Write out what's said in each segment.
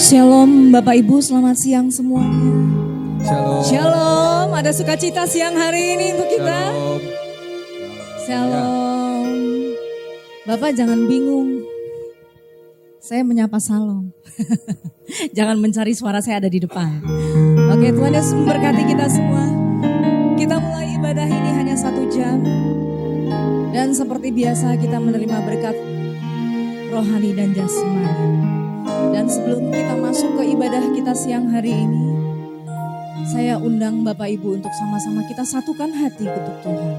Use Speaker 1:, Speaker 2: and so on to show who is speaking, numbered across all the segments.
Speaker 1: Shalom Bapak Ibu, selamat siang semuanya.
Speaker 2: Shalom.
Speaker 1: Shalom, ada sukacita siang hari ini untuk kita.
Speaker 2: Shalom.
Speaker 1: Shalom. Bapak jangan bingung, saya menyapa Salom. Jangan mencari suara saya ada di depan. Oke, Tuhan Yesus memberkati kita semua. Kita mulai ibadah ini hanya 1 jam. Dan seperti biasa kita menerima berkat rohani dan jasmani. Dan sebelum kita masuk ke ibadah kita siang hari ini, saya undang Bapak Ibu untuk sama-sama kita satukan hati untuk Tuhan.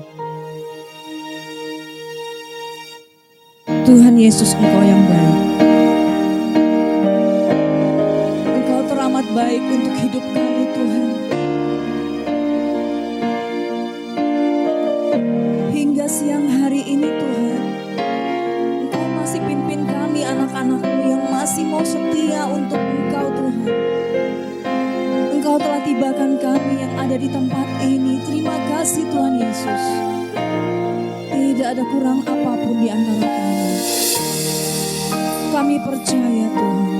Speaker 1: Tuhan Yesus, Engkau yang baik. Engkau teramat baik untuk hidup kami, Tuhan. Hingga siang hari ini, Tuhan, Engkau masih pimpin kami anak-anak-Mu yang masih mau setia untuk Engkau, Tuhan. Engkau telah tibakan kami yang ada di tempat ini. Terima kasih Tuhan Yesus. Tidak ada kurang apapun di antara kami. Kami percaya Tuhan,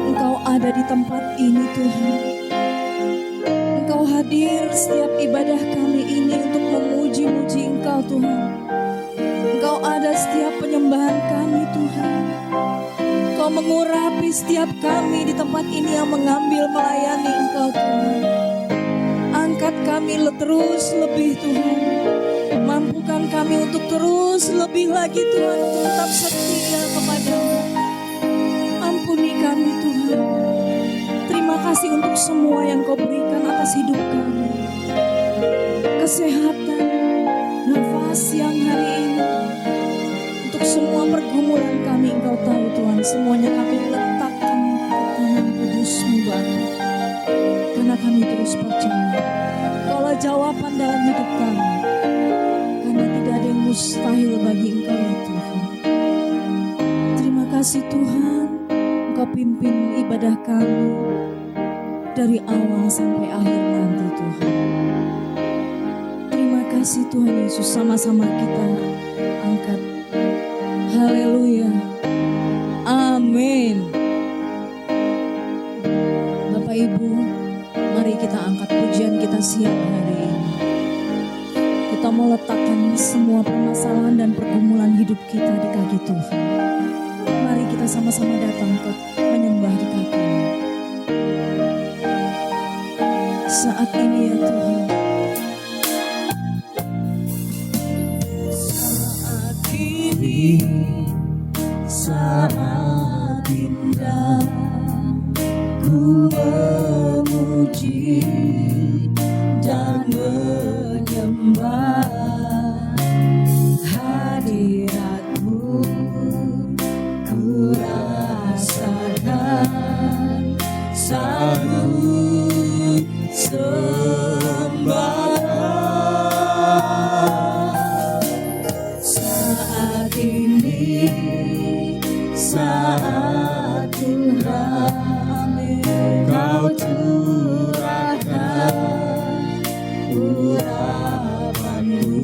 Speaker 1: Engkau ada di tempat ini Tuhan. Engkau hadir setiap ibadah kami ini untuk memuji-muji Engkau Tuhan. Engkau ada setiap penyembahan kami Tuhan. Engkau mengurapi setiap kami di tempat ini yang mengambil melayani Engkau Tuhan. Angkat kami terus lebih Tuhan. Mampukan kami untuk terus lebih lagi Tuhan, untuk tetap setia kepada-Mu. Ampuni kami Tuhan. Terima kasih untuk semua yang Kau berikan atas hidup kami. Kesehatan, nafas yang hari ini. Untuk semua pergumulan kami Engkau tahu Tuhan. Semuanya kami letakkan ke tangan kudus-Mu Bapa. Karena kami terus percaya Engkaulah jawaban dalam hidup kami. Karena tidak ada yang mustahil bagi Engkau ya Tuhan. Terima kasih Tuhan, Engkau pimpin ibadah kami dari awal sampai akhir nanti Tuhan. Terima kasih Tuhan Yesus, sama-sama kita angkat. Haleluya. Amin. Bapak Ibu, mari kita angkat pujian kita siang hari ini. Kita mau letakkan semua permasalahan dan pergumulan hidup kita di kaki Tuhan. Mari kita sama-sama datang ke menyembah di kaki-Nya. Saat ini ya Tuhan. Saat ini, saat indah, ku memuji dan menyembah hadirat-Mu. Ku rasakan sanggup sembah. Saat ini, saat Tuhan Kau curahkan urapan-Mu,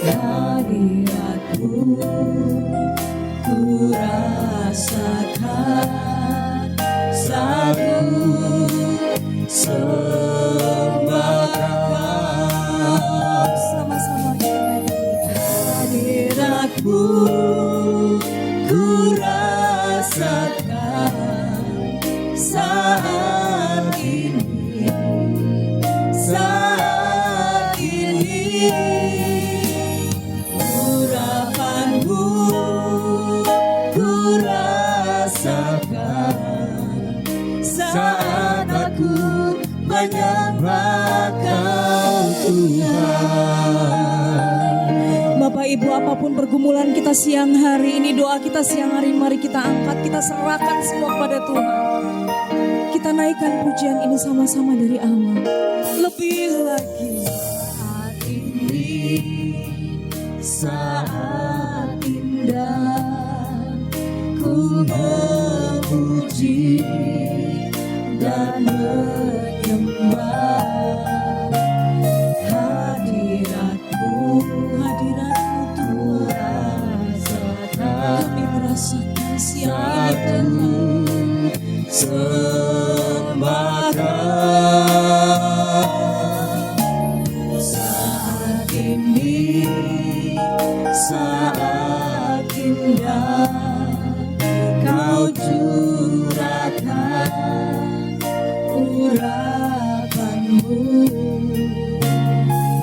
Speaker 1: hadirat-Mu ku rasakan sanggup sembahkan. Sama-sama hadirat-Mu ku rasakan saat ini, saat ini. Urapan-Mu ku rasakan saat aku menyembah Kau Tuhan. Bapak Ibu, apapun pergumulan kita siang hari ini, doa kita siang hari ini, mari kita angkat, kita serahkan semua kepada Tuhan. Kita naikkan pujian ini sama-sama dari awal. Lebih lagi. Saat ini, saat indah, ku memuji dan menyembah hadirat-Mu, hadirat-Mu Tuhan. Kami merasakan siang
Speaker 2: sembahkan saat ini, saat indah Kau curahkan urapanmu,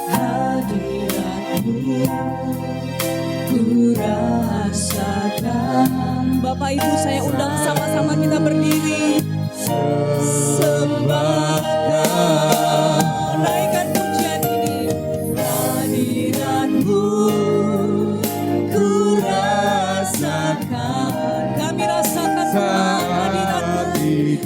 Speaker 2: hadiratmu ku rasakan.
Speaker 1: Bapak Ibu, saya undang sama-sama kita berdiri.
Speaker 2: Sembahkan,
Speaker 1: Naikkan pujian ini.
Speaker 2: hadiratmu ku rasakan.
Speaker 1: Kami rasakan Tuhan hadirat-Mu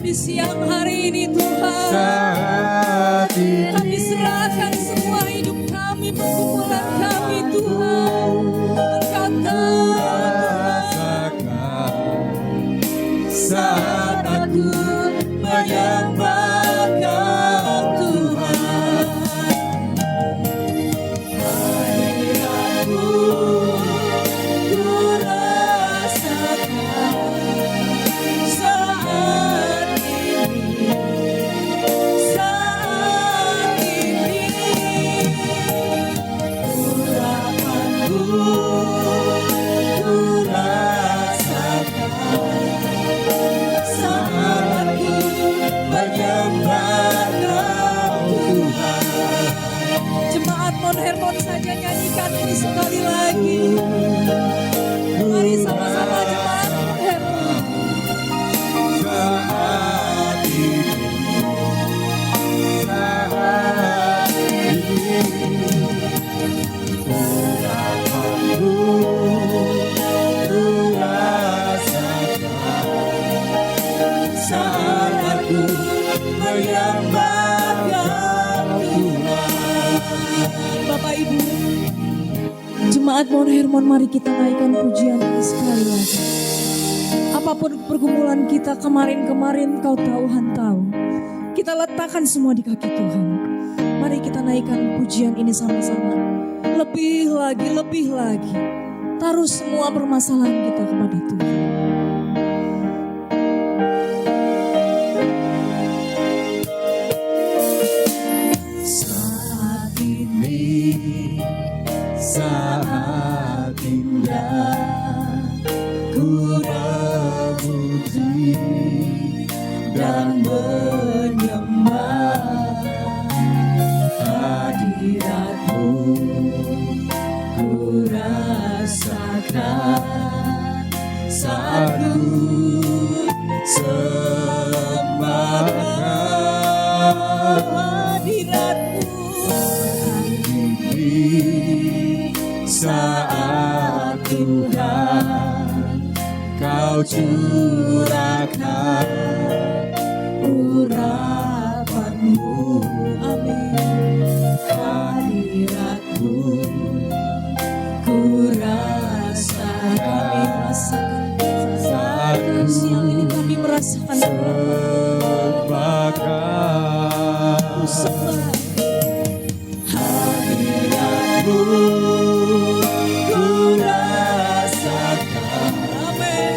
Speaker 1: di siang hari ini Tuhan.
Speaker 2: Saat ini
Speaker 1: Kami serahkan semua hidup kami, pergumulan kami Tuhan. Engkau tahu
Speaker 2: rasakan saat aku menyembahkan Tuhan. Hadiratmu ku rasakan saat ini, saat ini. Urapanmu ku rasakan saat aku menyembahkan Tuhan.
Speaker 1: jemaat Mount Hermon saja nyanyikan ini sekali lagi. Mari sama-sama jemaat Mount Hermon.
Speaker 2: Saat ini, saat ini, urapanmu ku rasakan saat aku menyembahkan Tuhan.
Speaker 1: Bapak Ibu, jemaat Mount Hermon, mari kita naikkan pujian ini sekali lagi. Apapun pergumulan kita kemarin-kemarin, Kau Tuhan tahu. Kita letakkan semua di kaki Tuhan. Mari kita naikkan pujian ini sama-sama. Lebih lagi, lebih lagi. Taruh semua permasalahan kita kepada Tuhan.
Speaker 2: Saat ini, saat indah ku memuji dan menyembah hadiratmu ku rasakan saat ku sembahkan
Speaker 1: Hadirat-Mu
Speaker 2: ini saat Tuhan Kau curahkan urapanmu,
Speaker 1: Amin.
Speaker 2: hadiratmu ku
Speaker 1: Kami
Speaker 2: rasakan
Speaker 1: merasakan
Speaker 2: saat ku
Speaker 1: siang ini, kami merasakan
Speaker 2: sembahkan
Speaker 1: sembah.
Speaker 2: hadiratmu ku rasakan
Speaker 1: Amin.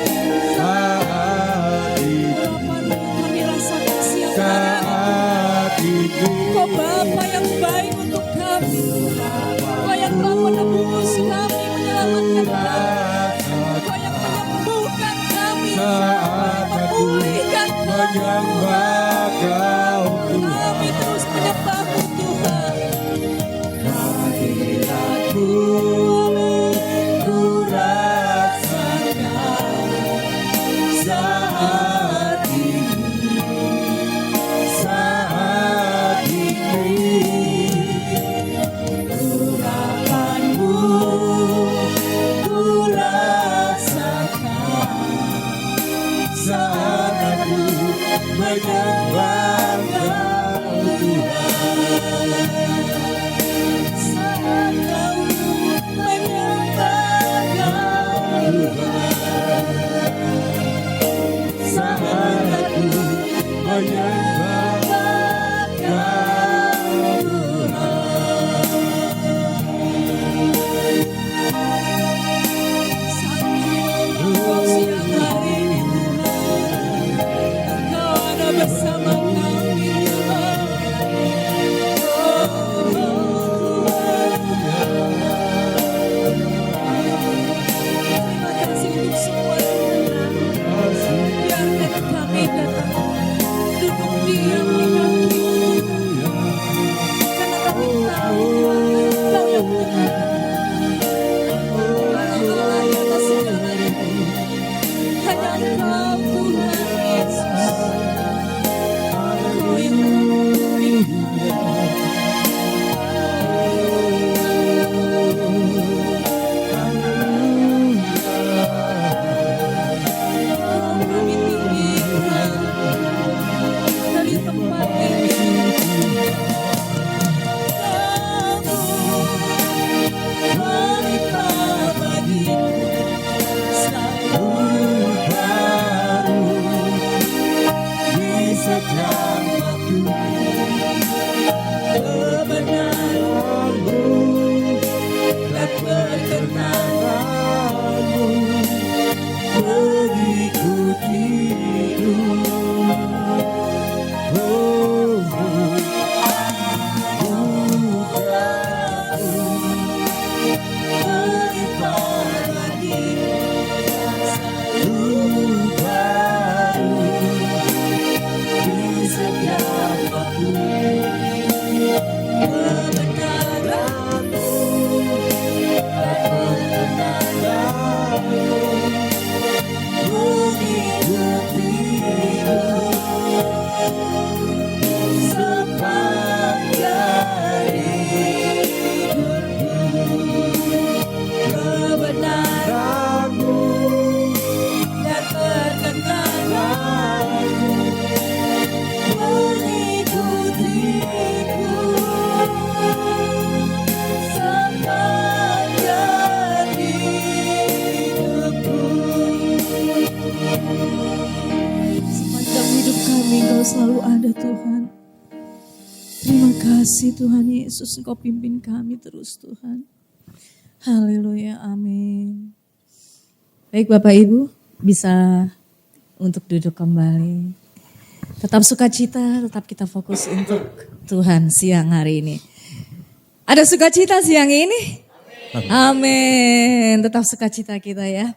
Speaker 2: saat ini,
Speaker 1: Harapan-Mu kami rasakan siang hari ini.
Speaker 2: saat ini.
Speaker 1: Kau Bapa yang baik untuk kami. Kau yang telah menebus kami, menyelamatkan kami. Kau yang menyembuhkan kami, memulihkan kami.
Speaker 2: Menyembah Kau
Speaker 1: Kami terus menyembah-Mu Tuhan.
Speaker 2: hadiratmu ku rasakan saat ini, saat ini. Urapanmu ku rasakan saat aku menyembah Kau Tuhan.
Speaker 1: Saat Kau menyembah Kau
Speaker 2: Tuhan, saat aku menyembah Kau Tuhan.
Speaker 1: siang hari Engkau Tuhan Yesus, Engkau yang kami tinggikan dari tempat ini. Engkau selalu ada Tuhan. Terima kasih Tuhan Yesus, Engkau pimpin kami terus Tuhan. Haleluya, amin. Baik Bapak Ibu, bisa untuk duduk kembali. Tetap sukacita, tetap kita fokus untuk Tuhan siang hari ini. Ada sukacita siang ini? Amin. Tetap sukacita kita ya.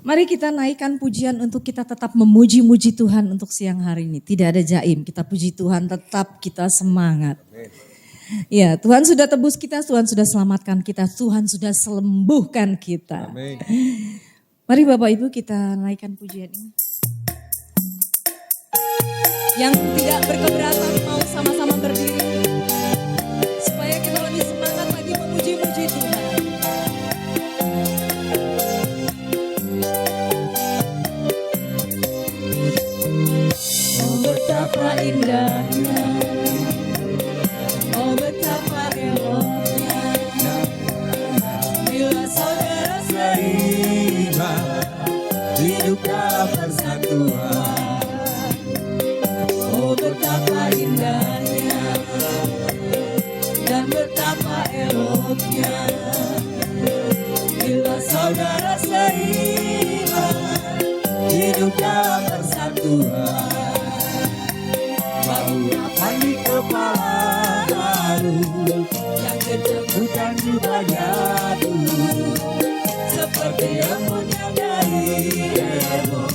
Speaker 1: Mari kita naikkan pujian untuk kita tetap memuji-muji Tuhan untuk siang hari ini. Tidak ada jaim, kita puji Tuhan, tetap kita semangat. Ya, Tuhan sudah tebus kita, Tuhan sudah selamatkan kita, Tuhan sudah sembuhkan kita.
Speaker 2: Amin.
Speaker 1: Mari Bapak Ibu kita naikkan pujian ini. Yang tidak berkeberatan mau sama-sama berdiri. Supaya kita lebih semangat lagi memuji-muji Tuhan. Betapa indahnya, oh betapa eloknya, bila saudara
Speaker 2: Seimbang hidup dalam persatuan.
Speaker 1: oh betapa indahnya, dan betapa eloknya, bila saudara seimbang
Speaker 2: Hidup dalam persatuan. Urapan di kepala baru
Speaker 1: yang kejam
Speaker 2: bukan juga jatuh,
Speaker 1: seperti embun yang dari Hermon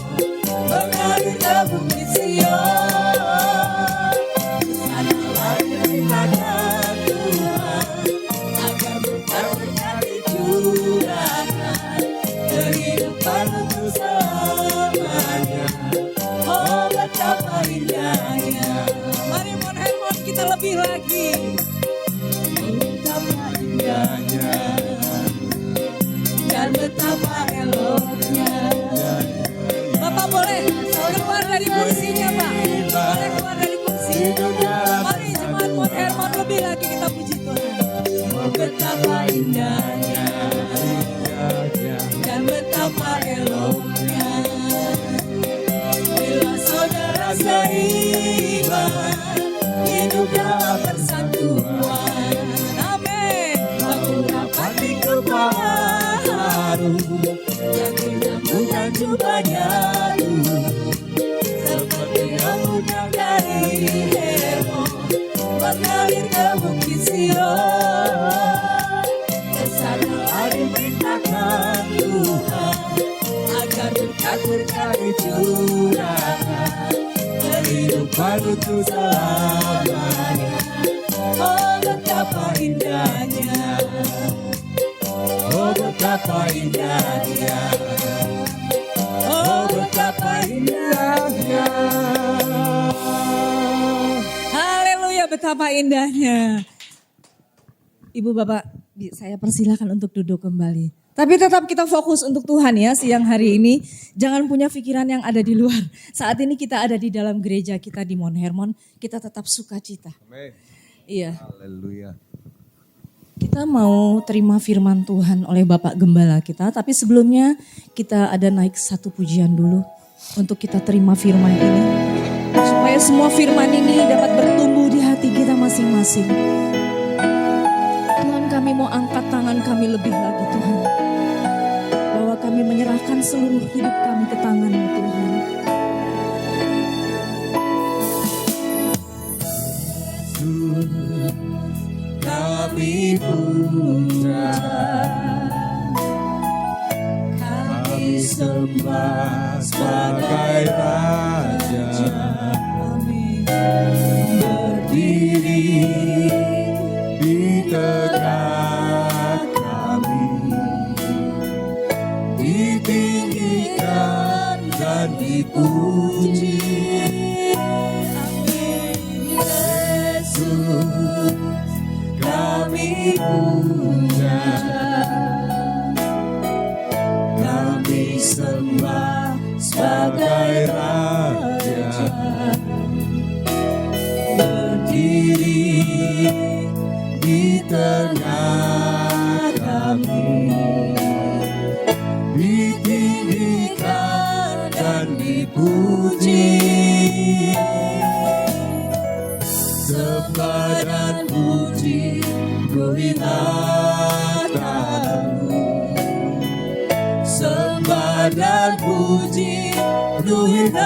Speaker 1: mengalir ke bumi Sion. Sanalah dirindukan Tuhan agar berkat dicurahkan kehidupan untuk selamanya. Oh betapa indahnya. Mari mon Hermon kita lebih lagi. Oh betapa indahnya dan betapa eloknya. Bapak boleh keluar dari kursinya Pak. Boleh keluar dari kursi. Mari jemaat mon Hermon lebih lagi kita puji Tuhan. Oh betapa indahnya dan betapa eloknya. Bila saudara seimbang hidup dalam persatuan. Amin. Urapan di kepala harum yang menyambutkan jubahnya seperti embun yang dari Hermon mengalir ke bukit Sion. Kesanalah diberitakan Tuhan agar berkat-berkat dicurahkan kehidupan untuk selamanya. Oh betapa indahnya, oh betapa indahnya, oh
Speaker 2: indahnya.
Speaker 1: Haleluya, betapa indahnya. Ibu Bapak, saya persilahkan untuk duduk kembali. Tapi tetap kita fokus untuk Tuhan ya siang hari ini. Jangan punya pikiran yang ada di luar. Saat ini kita ada di dalam gereja kita di Mount Hermon. Kita tetap sukacita.
Speaker 2: Amin.
Speaker 1: Iya.
Speaker 2: Haleluya.
Speaker 1: Kita mau terima firman Tuhan oleh Bapak Gembala kita. Tapi sebelumnya kita ada naik satu pujian dulu. Untuk kita terima firman ini. Supaya semua firman ini dapat bertumbuh di hati kita masing-masing. Tuhan, kami mau angkat tangan kami lebih lagi Tuhan. Bahwa kami menyerahkan seluruh hidup kami ke tangan-Mu Tuhan.
Speaker 2: Kami puja, kami sembah sebagai Raja. Berdiri di tengah kami, ditinggikan dan dipuji. Yesus, kami puja, kami sembah sebagai Raja. Berdiri di tengah kami, ditinggikan dan dipuji. Sembah dan puji Ruhinamu, sembah dan puji Ruhinamu,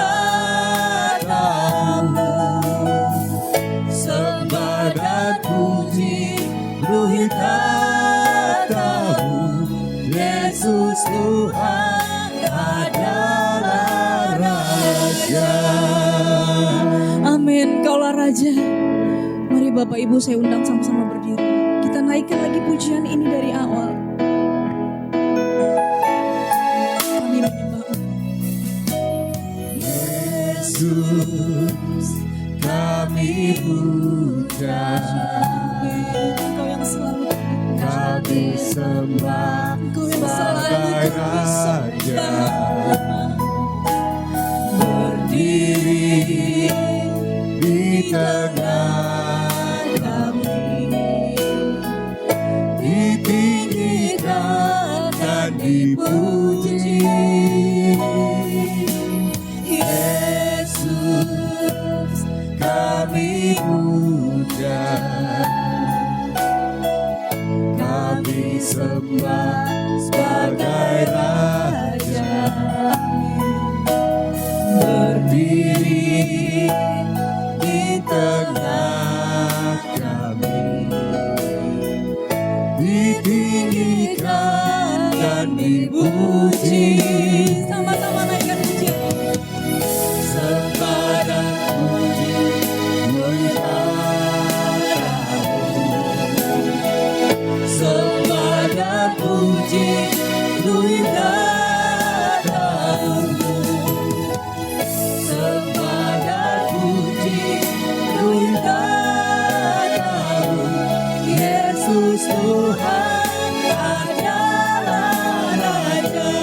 Speaker 2: sembah dan puji Ruhinamu. Yesus Tuhan adalah Raja.
Speaker 1: Amin, Kaulah Raja. Mari Bapak Ibu saya undang sama-sama berdiri. Kita naikkan lagi pujian ini dari awal. Kami menyembah
Speaker 2: Yesus, kami puja,
Speaker 1: Engkau yang selalu
Speaker 2: kami sembah
Speaker 1: Engkau yang
Speaker 2: sebagai
Speaker 1: selalu kami
Speaker 2: Raja.
Speaker 1: sembah.
Speaker 2: Berdiri di tengah kami, ditinggikan dan dipuji. Yesus, kami puja, kami sembah sebagai Raja. Berdiri di tengah kami, ditinggikan dan dipuji.
Speaker 1: Sama-sama naikkan pujian.
Speaker 2: Sembah dan puji Ruhinamu, sembah dan puji Ruhinamu, sembah dan puji Ruhinamu. Yesus Tuhan adalah Raja.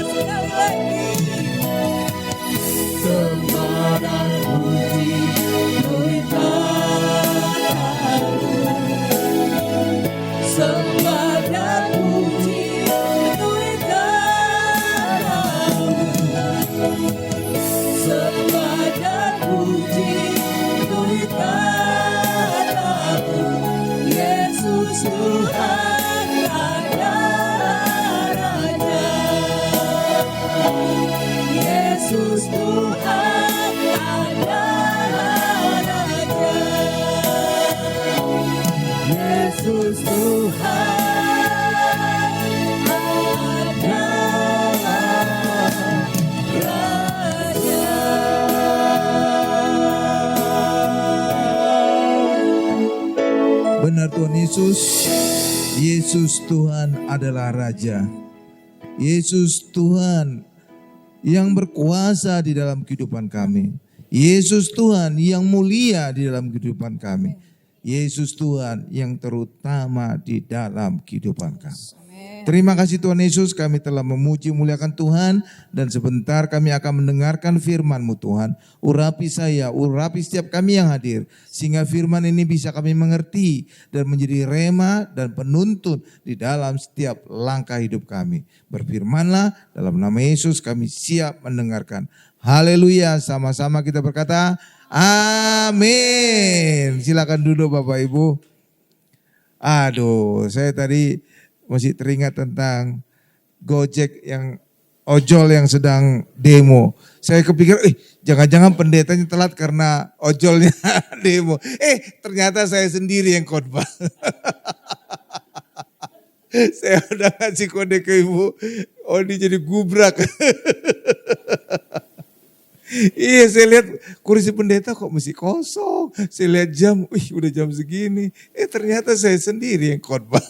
Speaker 1: Sekali lagi.
Speaker 2: Sembah dan puji Ruhinamu, sembah dan puji Ruhinamu, sembah dan puji Ruhinamu. Yesus Tuhan adalah Raja. Yesus Tuhan adalah Raja. Yesus Tuhan adalah Raja.
Speaker 3: Benar Tuhan Yesus, Yesus Tuhan adalah Raja. Yesus Tuhan
Speaker 2: yang berkuasa di dalam kehidupan kami. Yesus Tuhan yang mulia di dalam kehidupan kami. Yesus Tuhan yang terutama di dalam kehidupan kami. Terima kasih Tuhan Yesus, kami telah memuji muliakan Tuhan, dan sebentar kami akan mendengarkan firman-Mu Tuhan. Urapi saya, urapi setiap kami yang hadir, sehingga firman ini bisa kami mengerti dan menjadi rema dan penuntun di dalam setiap langkah hidup kami. Berfirmanlah, dalam nama Yesus kami siap mendengarkan. Haleluya, sama-sama kita berkata amin. Silakan duduk Bapak Ibu. Aduh, saya tadi masih teringat tentang Gojek yang ojol yang sedang demo. Saya kepikir, jangan-jangan pendetanya telat karena ojolnya demo. Ternyata saya sendiri yang khotbah. Saya udah ngasih kode ke ibu, ini jadi gubrak. Iya, saya lihat kursi pendeta kok masih kosong. Saya lihat jam, udah jam segini. Ternyata saya sendiri yang khotbah.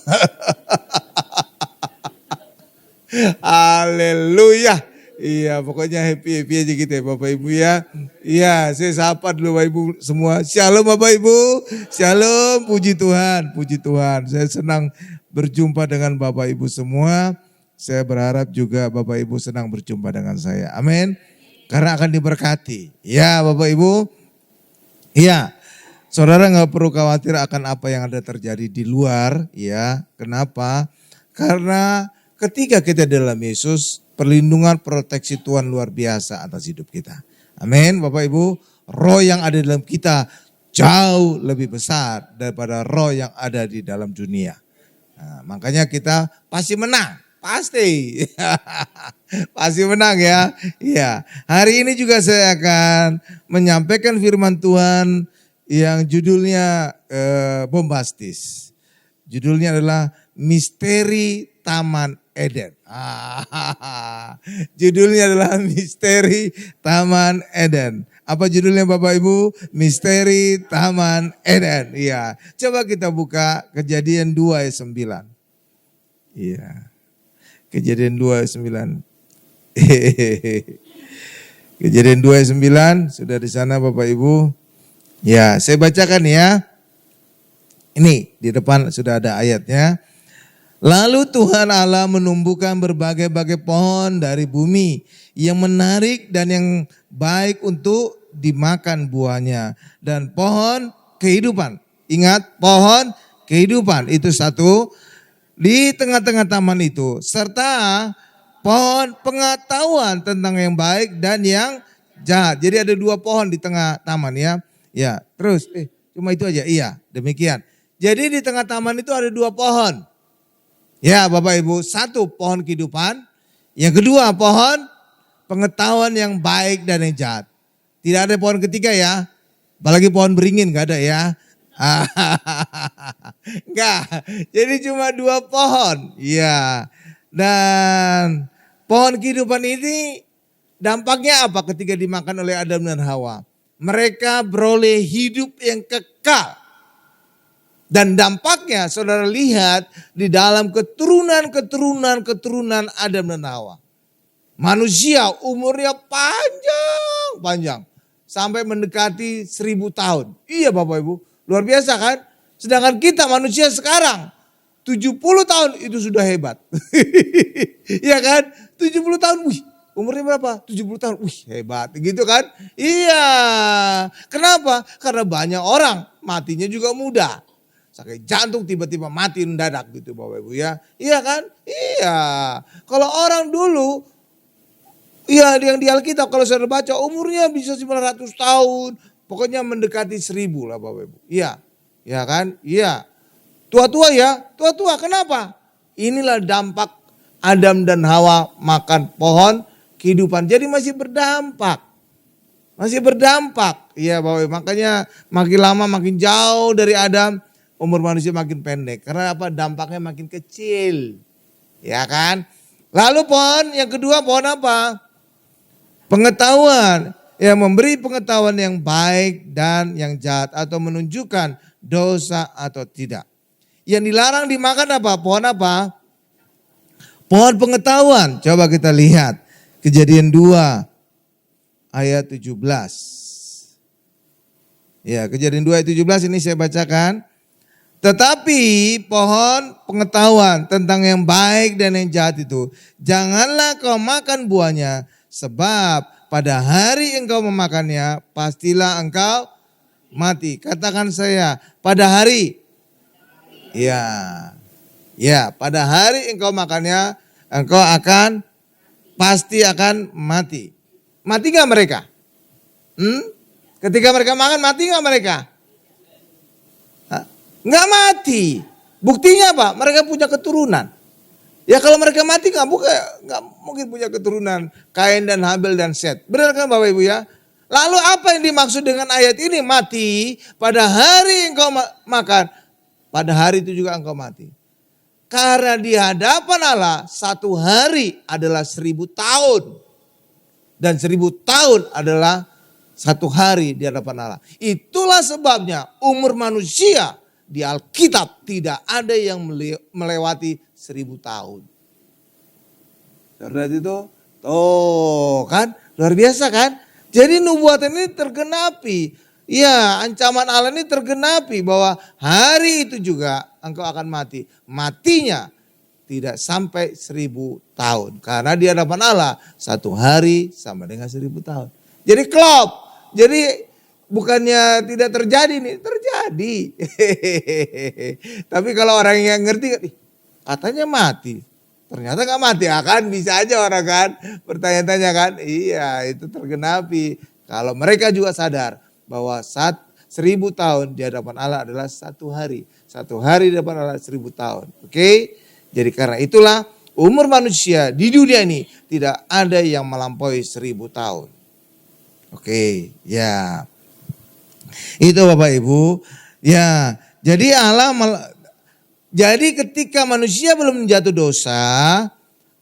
Speaker 2: Haleluya. Iya, pokoknya happy aja gitu ya Bapak Ibu ya. Iya, saya sapa dulu Bapak Ibu semua. Shalom Bapak Ibu. Shalom, puji Tuhan, puji Tuhan. Saya senang berjumpa dengan Bapak Ibu semua. Saya berharap juga Bapak Ibu senang berjumpa dengan saya. Amin. Karena akan diberkati. Ya Bapak Ibu. Iya. Saudara nggak perlu khawatir akan apa yang ada terjadi di luar. Ya, kenapa? Karena ketika kita dalam Yesus, perlindungan proteksi Tuhan luar biasa atas hidup kita. Amin Bapak Ibu. Roh yang ada dalam kita jauh lebih besar daripada roh yang ada di dalam dunia. Nah, makanya kita pasti menang. Pasti. Pasti menang ya. Iya. Hari ini juga saya akan menyampaikan firman Tuhan yang judulnya bombastis. Judulnya adalah Misteri Taman Eden. Judulnya adalah Misteri Taman Eden. Apa judulnya Bapak Ibu? Misteri Taman Eden. Iya. Coba kita buka Kejadian 2 ayat 9. Iya. Kejadian 2 ayat 9. Kejadian 2 ayat 9. Sudah di sana Bapak Ibu. Ya, saya bacakan ya. Ini di depan sudah ada ayatnya. Lalu Tuhan Allah menumbuhkan berbagai-bagai pohon dari bumi yang menarik dan yang baik untuk dimakan buahnya. Dan pohon kehidupan. Ingat, pohon kehidupan itu satu. Di tengah-tengah taman itu. Serta pohon pengetahuan tentang yang baik dan yang jahat. Jadi ada 2 pohon di tengah taman ya. Ya, terus cuma itu aja. Iya, demikian. Jadi di tengah taman itu ada 2 pohon. Ya Bapak Ibu, 1 pohon kehidupan, yang kedua pohon pengetahuan yang baik dan yang jahat. Tidak ada pohon ketiga ya, apalagi pohon beringin gak ada ya. Enggak, jadi cuma 2 pohon. Ya, dan pohon kehidupan ini dampaknya apa ketika dimakan oleh Adam dan Hawa? Mereka beroleh hidup yang kekal. Dan dampaknya saudara lihat di dalam keturunan Adam dan Hawa. Manusia umurnya panjang. Sampai mendekati 1000 tahun. Iya Bapak Ibu, luar biasa kan? Sedangkan kita manusia sekarang 70 tahun itu sudah hebat. Iya kan? 70 tahun, umurnya berapa? 70 tahun, hebat gitu kan? Iya, kenapa? Karena banyak orang matinya juga muda. Sakit jantung tiba-tiba mati mendadak gitu Bapak Ibu ya. Iya kan? Iya. Kalau orang dulu, ya yang di Alkitab kalau saya baca umurnya bisa 900 tahun. Pokoknya mendekati 1000 lah Bapak Ibu. Iya. Iya kan? Iya. Tua-tua ya. Tua-tua kenapa? Inilah dampak Adam dan Hawa makan pohon kehidupan. Jadi masih berdampak. Masih berdampak. Iya Bapak Ibu. Makanya makin lama makin jauh dari Adam. Umur manusia makin pendek. Karena apa? Dampaknya makin kecil. Ya kan? Lalu pohon yang kedua pohon apa? Pengetahuan. Yang memberi pengetahuan yang baik dan yang jahat. Atau menunjukkan dosa atau tidak. Yang dilarang dimakan apa? Pohon apa? Pohon pengetahuan. Coba kita lihat. Kejadian 2 ayat 17. Ya, Kejadian 2 ayat 17 ini saya bacakan. Tetapi pohon pengetahuan tentang yang baik dan yang jahat itu, janganlah kau makan buahnya, sebab pada hari engkau memakannya, pastilah engkau mati. Katakan saya, pada hari. Ya, ya, pada hari engkau makannya, engkau pasti akan mati. Mati gak mereka? Ketika mereka makan, mati gak mereka? Nggak mati. Buktinya apa? Mereka punya keturunan. Ya kalau mereka mati nggak mungkin punya keturunan Kain dan Habel dan Set. Benar kan Bapak Ibu ya? Lalu apa yang dimaksud dengan ayat ini? Mati pada hari engkau makan. Pada hari itu juga engkau mati. Karena di hadapan Allah 1 hari adalah 1000 tahun. Dan 1000 tahun adalah 1 hari di hadapan Allah. Itulah sebabnya umur manusia di Alkitab tidak ada yang melewati 1000 tahun. Saudara itu, tuh kan luar biasa kan? Jadi nubuatan ini tergenapi. Ya, ancaman Allah ini tergenapi bahwa hari itu juga engkau akan mati. Matinya tidak sampai 1000 tahun. Karena di hadapan Allah 1 hari sama dengan 1000 tahun. Jadi klop. Jadi bukannya tidak terjadi nih, terjadi. Tapi kalau orang yang ngerti, katanya mati. Ternyata gak mati, akan bisa aja orang kan bertanya-tanya kan. Iya itu tergenapi. Kalau mereka juga sadar bahwa 1000 tahun di hadapan Allah adalah 1 hari. 1 hari di hadapan Allah 1000 tahun. Oke? Jadi karena itulah umur manusia di dunia ini tidak ada yang melampaui 1000 tahun. Oke, ya. Itu Bapak Ibu. Ya, jadi jadi ketika manusia belum jatuh dosa,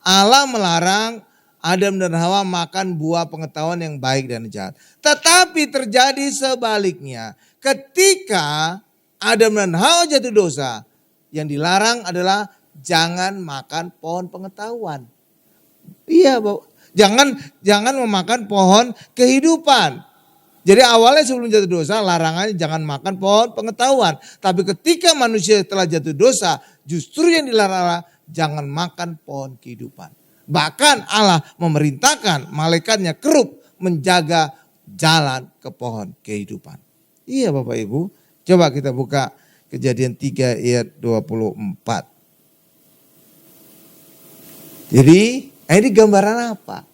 Speaker 2: Allah melarang Adam dan Hawa makan buah pengetahuan yang baik dan jahat. Tetapi terjadi sebaliknya. Ketika Adam dan Hawa jatuh dosa, yang dilarang adalah jangan makan pohon pengetahuan. Iya, jangan memakan pohon kehidupan. Jadi awalnya sebelum jatuh dosa larangannya jangan makan pohon pengetahuan. Tapi ketika manusia telah jatuh dosa justru yang dilarang Allah jangan makan pohon kehidupan. Bahkan Allah memerintahkan malaikatnya kerub menjaga jalan ke pohon kehidupan. Iya Bapak Ibu, coba kita buka Kejadian 3 ayat 24. Jadi ini gambaran apa?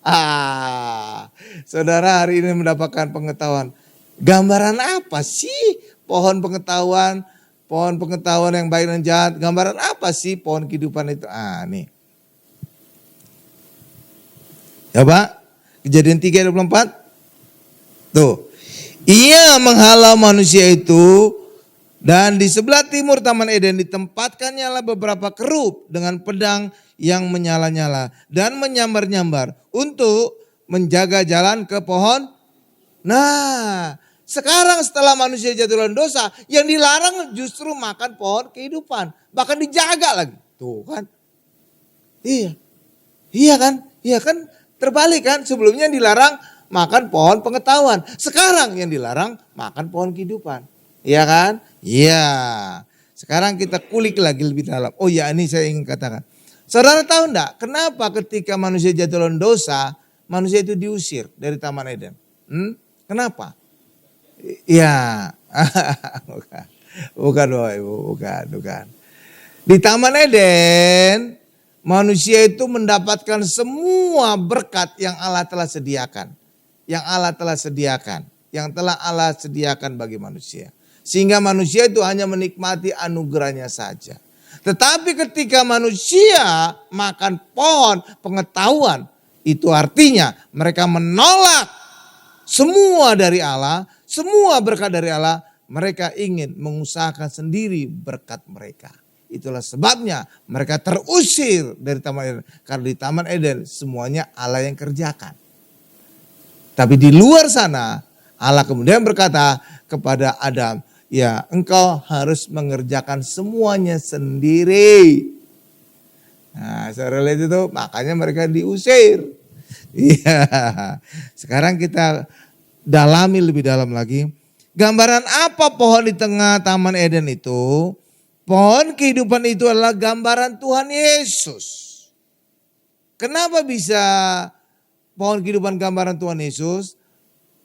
Speaker 2: Saudara hari ini mendapatkan pengetahuan. Gambaran apa sih pohon pengetahuan yang baik dan jahat? Gambaran apa sih pohon kehidupan itu? Nih. Coba Kejadian 3 ayat 24. Tuh. Ia menghalau manusia itu dan di sebelah timur Taman Eden ditempatkannya lah beberapa kerub dengan pedang yang menyala-nyala dan menyambar-nyambar untuk menjaga jalan ke pohon. Nah, sekarang setelah manusia jatuh dalam dosa, yang dilarang justru makan pohon kehidupan. Bahkan dijaga lagi. Tuh kan. Iya. Iya kan terbalik kan. Sebelumnya dilarang makan pohon pengetahuan. Sekarang yang dilarang makan pohon kehidupan. Iya kan? Iya. Sekarang kita kulik lagi lebih dalam. Oh ya, ini saya ingin katakan. Saudara tahu enggak kenapa ketika manusia jatuh dalam dosa, manusia itu diusir dari Taman Eden? Kenapa? Iya. Bukan Bapak Ibu, bukan. Di Taman Eden, manusia itu mendapatkan semua berkat yang Allah telah sediakan. Yang telah Allah sediakan bagi manusia. Sehingga manusia itu hanya menikmati anugerahnya saja. Tetapi ketika manusia makan pohon pengetahuan, itu artinya mereka menolak semua dari Allah, semua berkat dari Allah. Mereka ingin mengusahakan sendiri berkat mereka. Itulah sebabnya mereka terusir dari Taman Eden. Karena di Taman Eden semuanya Allah yang kerjakan. Tapi di luar sana Allah kemudian berkata kepada Adam, ya engkau harus mengerjakan semuanya sendiri. Nah saudara lihat itu makanya mereka diusir. Iya. Sekarang kita dalami lebih dalam lagi. Gambaran apa pohon di tengah Taman Eden itu? Pohon kehidupan itu adalah gambaran Tuhan Yesus. Kenapa bisa pohon kehidupan gambaran Tuhan Yesus?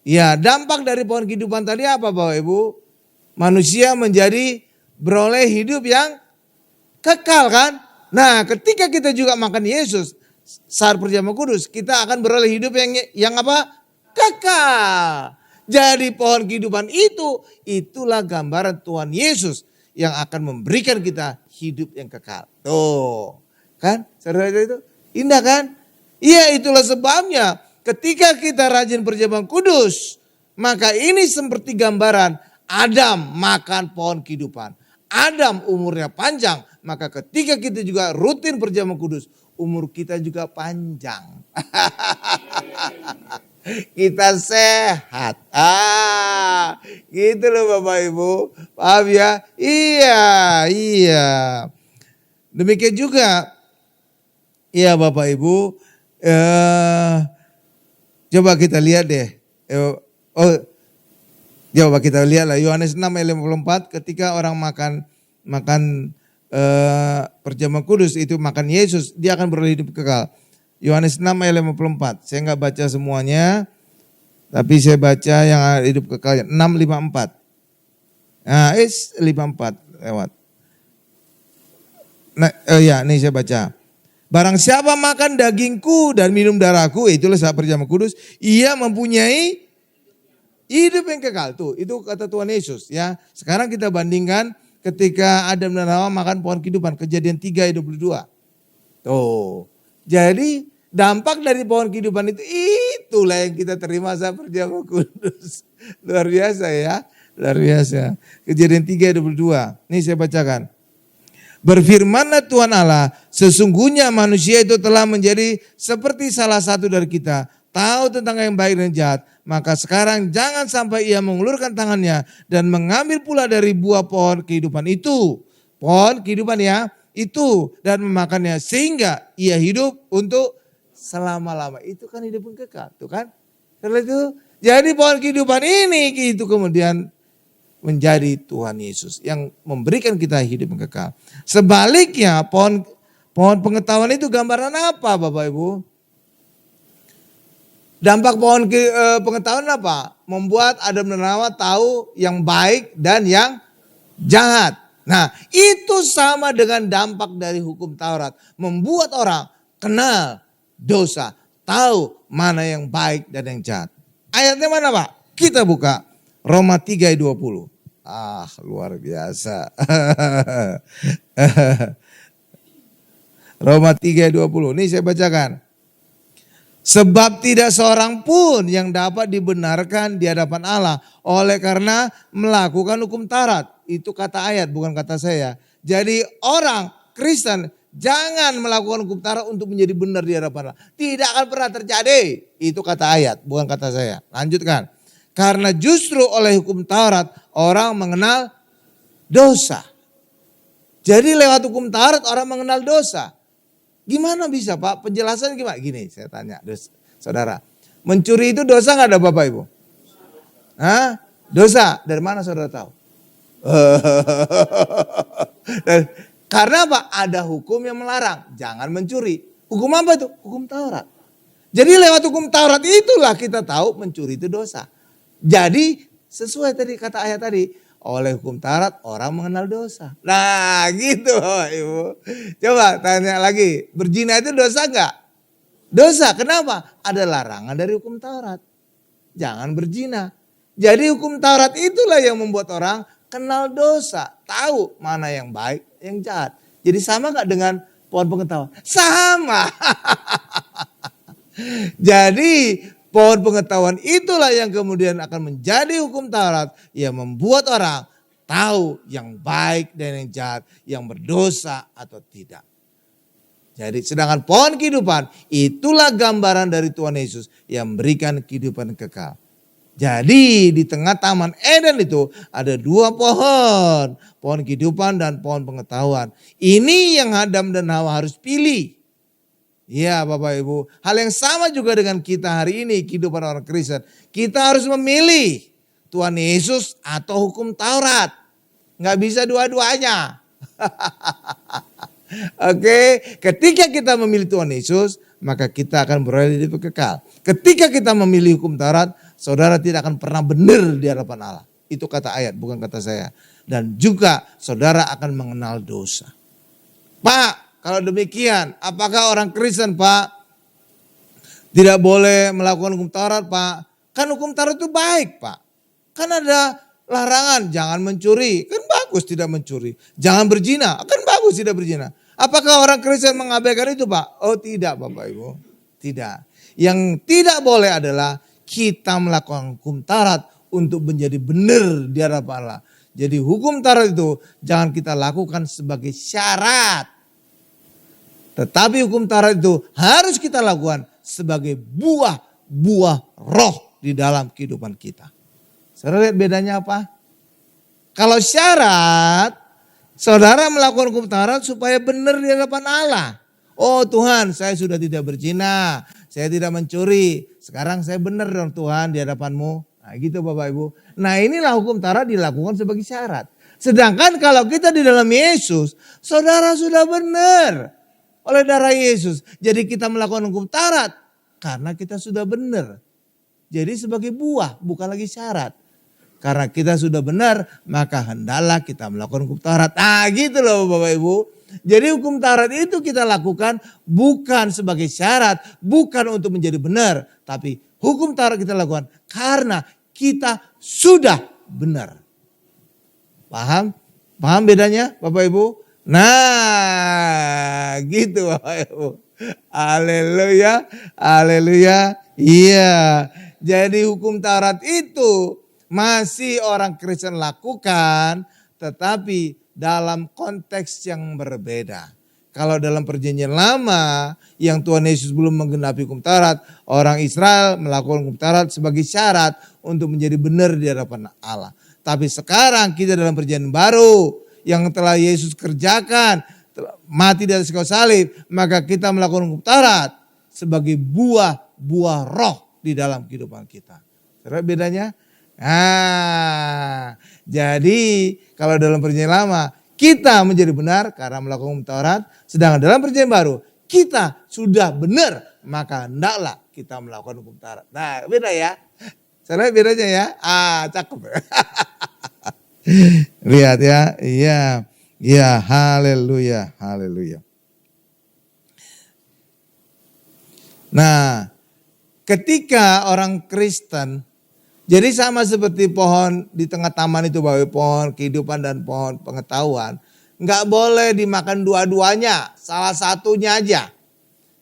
Speaker 2: Ya, dampak dari pohon kehidupan tadi apa Bapak Ibu? Manusia menjadi beroleh hidup yang kekal kan? Nah, ketika kita juga makan Yesus saat perjamuan kudus, kita akan beroleh hidup yang apa? Kekal. Jadi pohon kehidupan itulah gambaran Tuhan Yesus yang akan memberikan kita hidup yang kekal. Tuh, kan? Saudara itu indah kan? Iya, itulah sebabnya ketika kita rajin perjamuan kudus, maka ini seperti gambaran Adam makan pohon kehidupan. Adam umurnya panjang, maka ketika kita juga rutin perjamuan kudus, umur kita juga panjang. Kita sehat. Gitu loh Bapak Ibu. Paham ya? Iya. Demikian juga, iya Bapak Ibu. Coba kita lihat deh. Coba kita lihat lah Yohanes 6 ayat 54 ketika orang makan perjamuan kudus itu makan Yesus, dia akan beroleh hidup kekal. Yohanes 6 ayat 54. Saya enggak baca semuanya, tapi saya baca yang hidup kekal. 6:54. Nah, 54 lewat. Nah, nih saya baca. Barang siapa makan dagingku dan minum darahku, itulah saat perjamuan kudus, ia mempunyai hidup yang kekal. Tuh, itu kata Tuhan Yesus ya. Sekarang kita bandingkan ketika Adam dan Hawa makan pohon kehidupan, Kejadian 3 ayat 22. Tuh. Jadi dampak dari pohon kehidupan itulah yang kita terima saat perjamuan kudus. Luar biasa ya. Luar biasa. Kejadian 3 ayat 22. Ini saya bacakan. Berfirmanlah Tuhan Allah, sesungguhnya manusia itu telah menjadi seperti salah satu dari kita, tahu tentang yang baik dan jahat. Maka sekarang jangan sampai ia mengulurkan tangannya dan mengambil pula dari buah pohon kehidupan itu. Pohon kehidupan ya, itu dan memakannya sehingga ia hidup untuk selama-lama. Itu kan hidup yang kekal, tuh kan? Setelah itu, jadi pohon kehidupan ini itu kemudian menjadi Tuhan Yesus yang memberikan kita hidup yang kekal. Sebaliknya pohon pengetahuan itu gambaran apa Bapak Ibu? Dampak pohon pengetahuan apa? Membuat Adam dan Hawa tahu yang baik dan yang jahat. Nah, itu sama dengan dampak dari hukum Taurat. Membuat orang kenal dosa, tahu mana yang baik dan yang jahat. Ayatnya mana Pak? Kita buka Roma 3 ayat 20. Luar biasa. Roma 3 ayat 20. Ini saya bacakan. Sebab tidak seorang pun yang dapat dibenarkan di hadapan Allah oleh karena melakukan hukum Taurat. Itu kata ayat, bukan kata saya. Jadi orang Kristen jangan melakukan hukum Taurat untuk menjadi benar di hadapan Allah. Tidak akan pernah terjadi. Itu kata ayat, bukan kata saya. Lanjutkan. Karena justru oleh hukum Taurat orang mengenal dosa. Jadi lewat hukum Taurat orang mengenal dosa. Gimana bisa Pak? Penjelasan gimana? Gini saya tanya saudara. Mencuri itu dosa gak ada Bapak Ibu? Hah? Dosa. Dari mana saudara tahu? Karena apa? Ada hukum yang melarang. Jangan mencuri. Hukum apa itu? Hukum Taurat. Jadi lewat hukum Taurat itulah kita tahu mencuri itu dosa. Jadi sesuai tadi kata ayat tadi. Oleh hukum Taurat orang mengenal dosa. Nah gitu Ibu. Coba tanya lagi. Berzina itu dosa enggak? Dosa. Kenapa? Ada larangan dari hukum Taurat. Jangan berzina. Jadi hukum Taurat itulah yang membuat orang kenal dosa. Tahu mana yang baik, yang jahat. Jadi sama enggak dengan pohon pengetahuan? Sama. Jadi pohon pengetahuan itulah yang kemudian akan menjadi hukum Taurat yang membuat orang tahu yang baik dan yang jahat, yang berdosa atau tidak. Jadi sedangkan pohon kehidupan itulah gambaran dari Tuhan Yesus yang memberikan kehidupan kekal. Jadi di tengah Taman Eden itu ada dua pohon, pohon kehidupan dan pohon pengetahuan. Ini yang Adam dan Hawa harus pilih. Iya Bapak Ibu. Hal yang sama juga dengan kita hari ini, kehidupan orang Kristen. Kita harus memilih Tuhan Yesus atau hukum Taurat. Nggak bisa dua-duanya. Oke, ketika kita memilih Tuhan Yesus, maka kita akan berada di hidup kekal. Ketika kita memilih hukum Taurat, saudara tidak akan pernah benar di hadapan Allah. Itu kata ayat, bukan kata saya. Dan juga saudara akan mengenal dosa. Pak, kalau demikian, apakah orang Kristen, Pak, tidak boleh melakukan hukum Taurat, Pak? Kan hukum Taurat itu baik, Pak. Kan ada larangan, jangan mencuri. Kan bagus tidak mencuri. Jangan berzina, kan bagus tidak berzina. Apakah orang Kristen mengabaikan itu, Pak? Oh tidak, Bapak Ibu. Tidak. Yang tidak boleh adalah kita melakukan hukum Taurat untuk menjadi benar di hadapan Allah. Jadi hukum Taurat itu jangan kita lakukan sebagai syarat. Tetapi hukum Taurat itu harus kita lakukan sebagai buah roh di dalam kehidupan kita. Saudara lihat bedanya apa? Kalau syarat, saudara melakukan hukum Taurat supaya benar di hadapan Allah. Oh Tuhan, saya sudah tidak berzina, saya tidak mencuri. Sekarang saya benar dong Tuhan di hadapan-Mu. Nah gitu Bapak Ibu. Nah inilah hukum Taurat dilakukan sebagai syarat. Sedangkan kalau kita di dalam Yesus, saudara sudah benar oleh darah Yesus. Jadi kita melakukan hukum Taurat karena kita sudah benar. Jadi sebagai buah, bukan lagi syarat. Karena kita sudah benar, maka hendaklah kita melakukan hukum Taurat. Nah gitu loh Bapak Ibu. Jadi hukum Taurat itu kita lakukan bukan sebagai syarat, bukan untuk menjadi benar. Tapi hukum Taurat kita lakukan karena kita sudah benar. Paham? Paham bedanya Bapak Ibu? Nah gitu Bapak Ibu. Haleluya, haleluya. Iya, jadi hukum Taurat itu masih orang Kristen lakukan, tetapi dalam konteks yang berbeda. Kalau dalam perjanjian lama yang Tuhan Yesus belum menggenapi hukum Taurat, orang Israel melakukan hukum Taurat sebagai syarat untuk menjadi benar di hadapan Allah. Tapi sekarang kita dalam perjanjian baru yang telah Yesus kerjakan, mati di atas kayu salib, maka kita melakukan hukum Taurat sebagai buah roh di dalam kehidupan kita. Saudara bedanya? Nah, jadi kalau dalam perjanjian lama kita menjadi benar karena melakukan hukum Taurat, sedangkan dalam perjanjian baru kita sudah benar, maka hendaklah kita melakukan hukum Taurat. Nah, beda ya. Saudara bedanya ya? Cakep. Lihat ya. Iya. Ya, haleluya, haleluya. Nah, ketika orang Kristen, jadi sama seperti pohon di tengah taman itu, bahwa pohon kehidupan dan pohon pengetahuan, nggak boleh dimakan dua-duanya, salah satunya aja.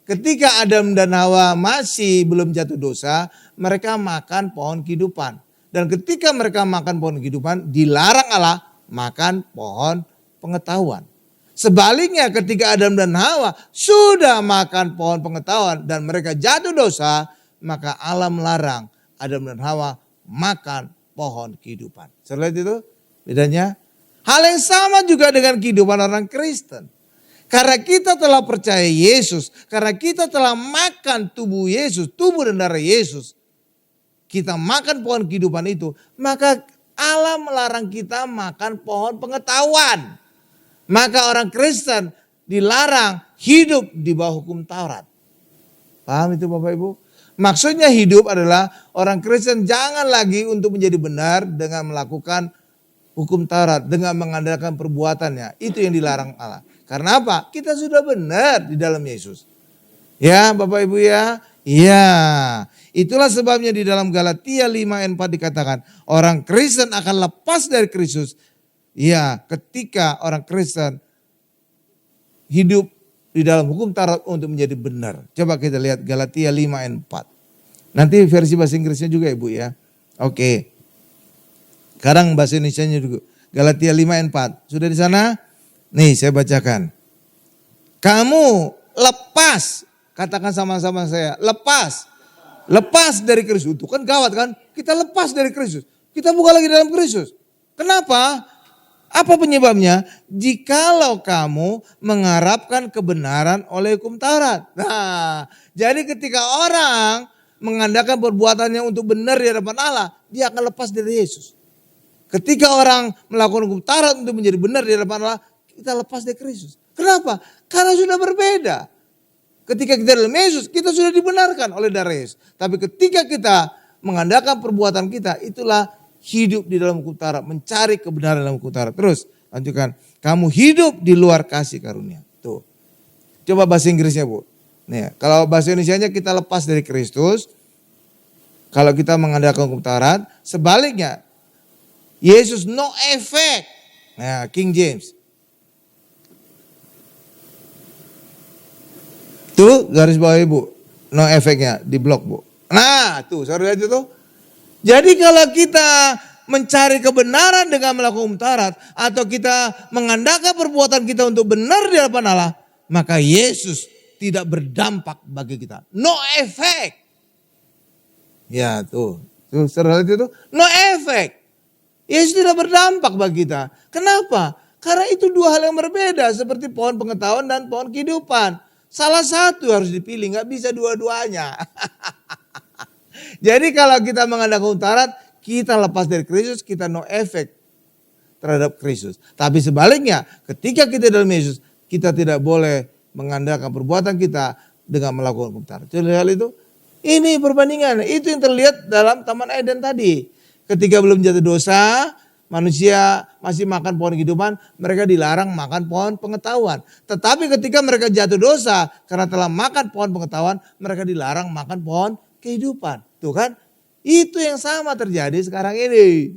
Speaker 2: Ketika Adam dan Hawa masih belum jatuh dosa, mereka makan pohon kehidupan. Dan ketika mereka makan pohon kehidupan, dilarang Allah makan pohon pengetahuan. Sebaliknya ketika Adam dan Hawa sudah makan pohon pengetahuan dan mereka jatuh dosa, maka Allah melarang Adam dan Hawa makan pohon kehidupan. Setelah itu bedanya. Hal yang sama juga dengan kehidupan orang Kristen. Karena kita telah percaya Yesus, karena kita telah makan tubuh Yesus, tubuh dan darah Yesus, kita makan pohon kehidupan itu, maka Allah melarang kita makan pohon pengetahuan. Maka orang Kristen dilarang hidup di bawah hukum Taurat. Paham itu Bapak Ibu? Maksudnya hidup adalah orang Kristen jangan lagi untuk menjadi benar dengan melakukan hukum Taurat, dengan mengandalkan perbuatannya. Itu yang dilarang Allah. Karena apa? Kita sudah benar di dalam Yesus. Ya Bapak Ibu ya. Iya. Itulah sebabnya di dalam Galatia 5 ayat 4 dikatakan orang Kristen akan lepas dari Kristus. Ya, ketika orang Kristen hidup di dalam hukum Taurat untuk menjadi benar. Coba kita lihat Galatia 5 ayat 4. Nanti versi bahasa Inggrisnya juga Ibu ya. Oke. Sekarang bahasa Indonesianya juga. Galatia 5 ayat 4. Sudah di sana? Nih saya bacakan. Kamu lepas. Katakan sama-sama saya. Lepas. Lepas dari Kristus. Itu kan gawat kan. Kita lepas dari Kristus. Kita bukan lagi dalam Kristus. Kenapa? Apa penyebabnya? Jikalau kamu mengharapkan kebenaran oleh hukum Taurat. Nah, jadi ketika orang mengandalkan perbuatannya untuk benar di hadapan Allah, dia akan lepas dari Yesus. Ketika orang melakukan hukum Taurat untuk menjadi benar di hadapan Allah, kita lepas dari Kristus. Kenapa? Karena sudah berbeda. Ketika kita dalam Yesus, kita sudah dibenarkan oleh darah Yesus. Tapi ketika kita mengandalkan perbuatan kita, itulah hidup di dalam hukum Taurat, mencari kebenaran dalam hukum Taurat. Terus lanjutkan, kamu hidup di luar kasih karunia. Tuh. Coba bahasa Inggrisnya, Bu. Nih, kalau bahasa Indonesianya kita lepas dari Kristus. Kalau kita mengandalkan hukum Taurat, sebaliknya Yesus no effect. Nah, King James. Tuh garis bawah Ibu, no efeknya di blok, Bu. Nah, tuh, saudara lihat itu. Jadi kalau kita mencari kebenaran dengan melakukan hukum Taurat, atau kita mengandalkan perbuatan kita untuk benar di hadapan Allah, maka Yesus tidak berdampak bagi kita. No effect. Ya tuh saudara lihat itu, no effect. Yesus tidak berdampak bagi kita. Kenapa? Karena itu dua hal yang berbeda, seperti pohon pengetahuan dan pohon kehidupan. Salah satu harus dipilih, nggak bisa dua-duanya. Jadi kalau kita mengandalkan hukum Taurat, kita lepas dari Kristus, kita no effect terhadap Kristus. Tapi sebaliknya, ketika kita dalam Yesus, kita tidak boleh mengandalkan perbuatan kita dengan melakukan hukum Taurat. Jadi hal itu, ini perbandingan. Itu yang terlihat dalam Taman Eden tadi. Ketika belum jatuh dosa, manusia masih makan pohon kehidupan, mereka dilarang makan pohon pengetahuan. Tetapi ketika mereka jatuh dosa, karena telah makan pohon pengetahuan, mereka dilarang makan pohon kehidupan. Tuh kan, itu yang sama terjadi sekarang ini.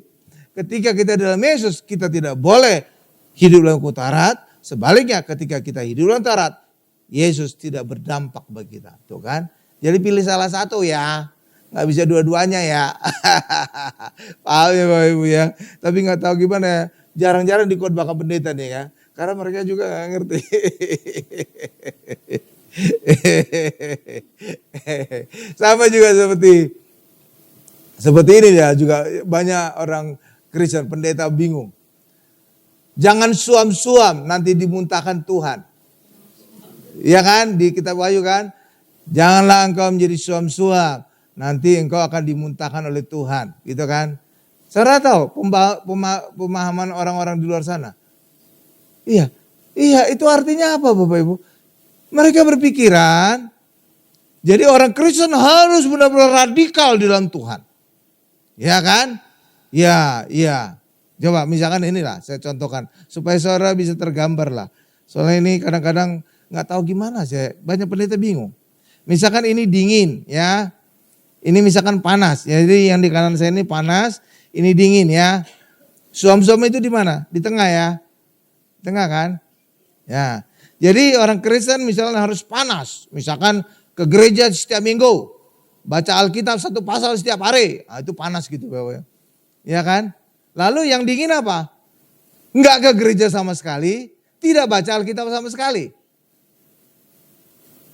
Speaker 2: Ketika kita dalam Yesus, kita tidak boleh hidup dalam hukum Taurat. Sebaliknya ketika kita hidup dalam Taurat, Yesus tidak berdampak bagi kita. Tuh kan, jadi pilih salah satu ya. Nggak bisa dua-duanya ya. Paham ya Bapak Ibu ya. Tapi nggak tahu gimana ya. Jarang-jarang di khotbah pendeta nih ya. Karena mereka juga nggak ngerti. Sama juga seperti ini ya, juga banyak orang Kristen pendeta bingung. Jangan suam-suam, nanti dimuntahkan Tuhan. Iya kan, di kitab Wahyu kan, janganlah engkau menjadi suam-suam, nanti engkau akan dimuntahkan oleh Tuhan, gitu kan. Saudara tahu pemahaman orang-orang di luar sana? Iya, itu artinya apa Bapak Ibu? Mereka berpikiran, jadi orang Kristen harus benar-benar radikal di dalam Tuhan. Ya kan? Ya. Coba misalkan inilah saya contohkan. Supaya saudara bisa tergambar lah. Soalnya ini kadang-kadang gak tahu gimana sih. Banyak pendeta bingung. Misalkan ini dingin ya. Ini misalkan panas. Jadi yang di kanan saya ini panas. Ini dingin ya. Suam-suam itu di mana? Di tengah ya. Tengah kan? Ya. Jadi orang Kristen misalnya harus panas. Misalkan ke gereja setiap minggu. Baca Alkitab satu pasal setiap hari. Nah, itu panas gitu Bapak. Ya kan? Lalu yang dingin apa? Enggak ke gereja sama sekali. Tidak baca Alkitab sama sekali.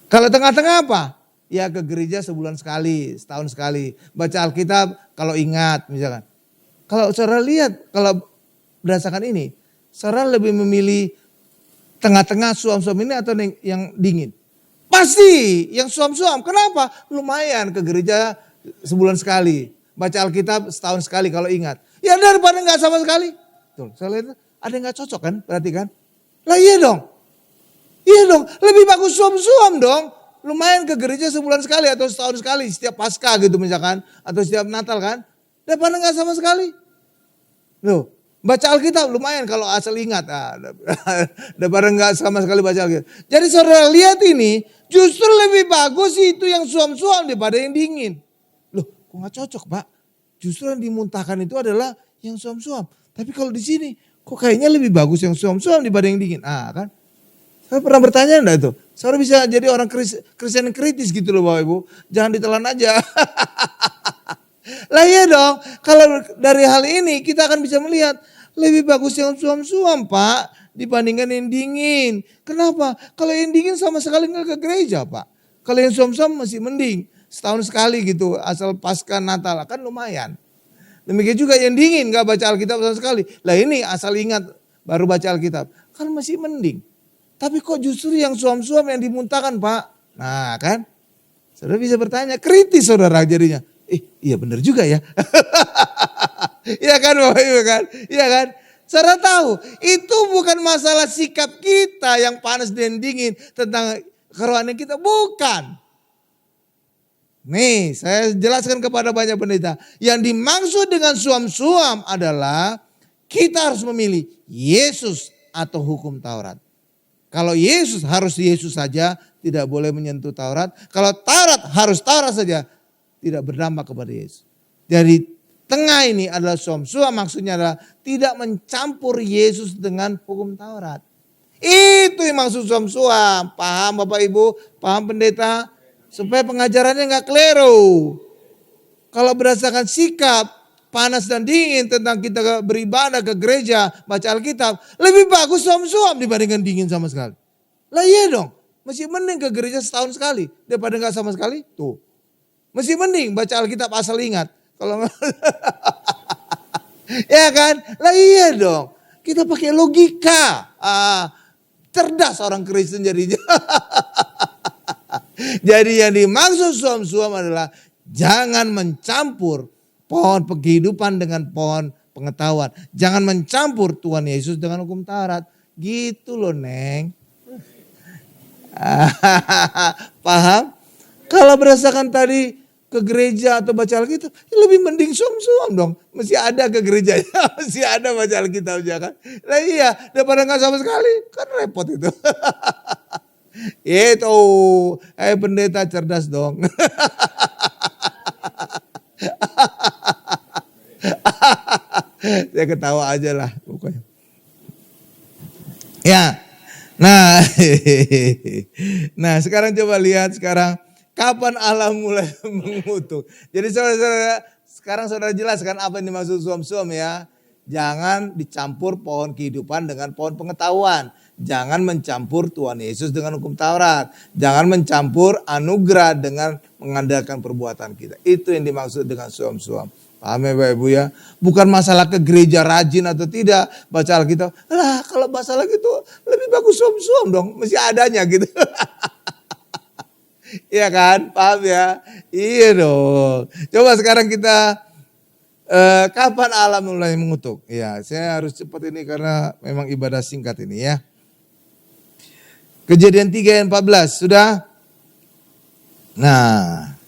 Speaker 2: Kalau tengah-tengah apa? Ya ke gereja sebulan sekali, setahun sekali. Baca Alkitab kalau ingat misalkan. Kalau saudara lihat, kalau berdasarkan ini. Saudara lebih memilih tengah-tengah suam-suam ini atau yang dingin? Pasti yang suam-suam. Kenapa? Lumayan ke gereja sebulan sekali. Baca Alkitab setahun sekali kalau ingat. Ya daripada enggak sama sekali. Tuh, saya lihat ada yang enggak cocok kan? Perhatikan. Lah iya dong. Iya dong. Lebih bagus suam-suam dong. Lumayan ke gereja sebulan sekali atau setahun sekali. Setiap Paskah gitu misalkan. Atau setiap Natal kan. Daripada enggak sama sekali. Loh. Baca Alkitab lumayan kalau asal ingat. Daripada enggak sama sekali baca Alkitab. Jadi saudara lihat ini. Justru lebih bagus itu yang suam-suam daripada yang dingin. Loh kok gak cocok Pak? Justru yang dimuntahkan itu adalah yang suam-suam. Tapi kalau di sini kok kayaknya lebih bagus yang suam-suam daripada yang dingin. Kan? Saya pernah bertanya enggak itu? Saudara bisa jadi orang Kristen yang kritis gitu loh Bapak Ibu. Jangan ditelan aja. Lah iya dong, kalau dari hal ini kita akan bisa melihat lebih bagus yang suam-suam Pak dibandingkan yang dingin. Kenapa? Kalau yang dingin sama sekali nggak ke gereja Pak. Kalau yang suam-suam masih mending, setahun sekali gitu asal Paskah Natal kan lumayan. Demikian juga yang dingin nggak baca Alkitab sama sekali. Lah ini asal ingat baru baca Alkitab. Kan masih mending. Tapi kok justru yang suam-suam yang dimuntahkan Pak? Nah kan, saudara bisa bertanya, kritis saudara jadinya. Iya benar juga ya. Iya kan Bapak Ibu kan? Iya kan? Saudara tahu, itu bukan masalah sikap kita yang panas dan dingin tentang kerohanian kita. Bukan. Nih, saya jelaskan kepada banyak pendeta. Yang dimaksud dengan suam-suam adalah kita harus memilih Yesus atau hukum Taurat. Kalau Yesus harus Yesus saja, tidak boleh menyentuh Taurat. Kalau Taurat harus Taurat saja, tidak berdampak kepada Yesus. Jadi tengah ini adalah suam-suam, maksudnya adalah tidak mencampur Yesus dengan hukum Taurat. Itu yang maksud suam-suam. Paham Bapak Ibu, paham pendeta? Supaya pengajarannya nggak keliru. Kalau berdasarkan sikap panas dan dingin tentang kita beribadah ke gereja, baca Alkitab, lebih bagus suam-suam dibandingkan dingin sama sekali. Lah iya dong, masih mending ke gereja setahun sekali daripada nggak sama sekali. Tuh, masih mending baca Alkitab asal ingat. Kalau ya kan, lah iya dong. Kita pakai logika. Cerdas orang Kristen jadinya. Jadi yang dimaksud suam-suam adalah jangan mencampur pohon kehidupan dengan pohon pengetahuan. Jangan mencampur Tuhan Yesus dengan hukum Taurat. Gitu loh Neng. Paham? Kalau berdasarkan tadi ke gereja atau baca Alkitab, lebih mending suam-suam dong. Mesti ada ke gerejanya, mesti ada baca Alkitabnya kan. Nah iya, daripada nggak sama sekali, kan repot itu. Itu, pendeta cerdas dong. Saya ketawa aja lah pokoknya. Ya, nah sekarang coba lihat sekarang. Kapan Allah mulai mengutuk? Jadi saudara-saudara, sekarang saudara jelaskan apa yang dimaksud suam-suam ya. Jangan dicampur pohon kehidupan dengan pohon pengetahuan. Jangan mencampur Tuhan Yesus dengan hukum Taurat. Jangan mencampur anugerah dengan mengandalkan perbuatan kita. Itu yang dimaksud dengan suam-suam. Paham ya Bapak Ibu ya? Bukan masalah ke gereja rajin atau tidak baca Alkitab. Lah kalau masalah gitu lebih bagus suam-suam dong. Mesti adanya gitu. Iya kan, paham ya? Iya dong. Coba sekarang kita, kapan Allah mulai mengutuk? Ya, saya harus cepat ini karena memang ibadah singkat ini ya. Kejadian 3 ayat 14, sudah? Nah,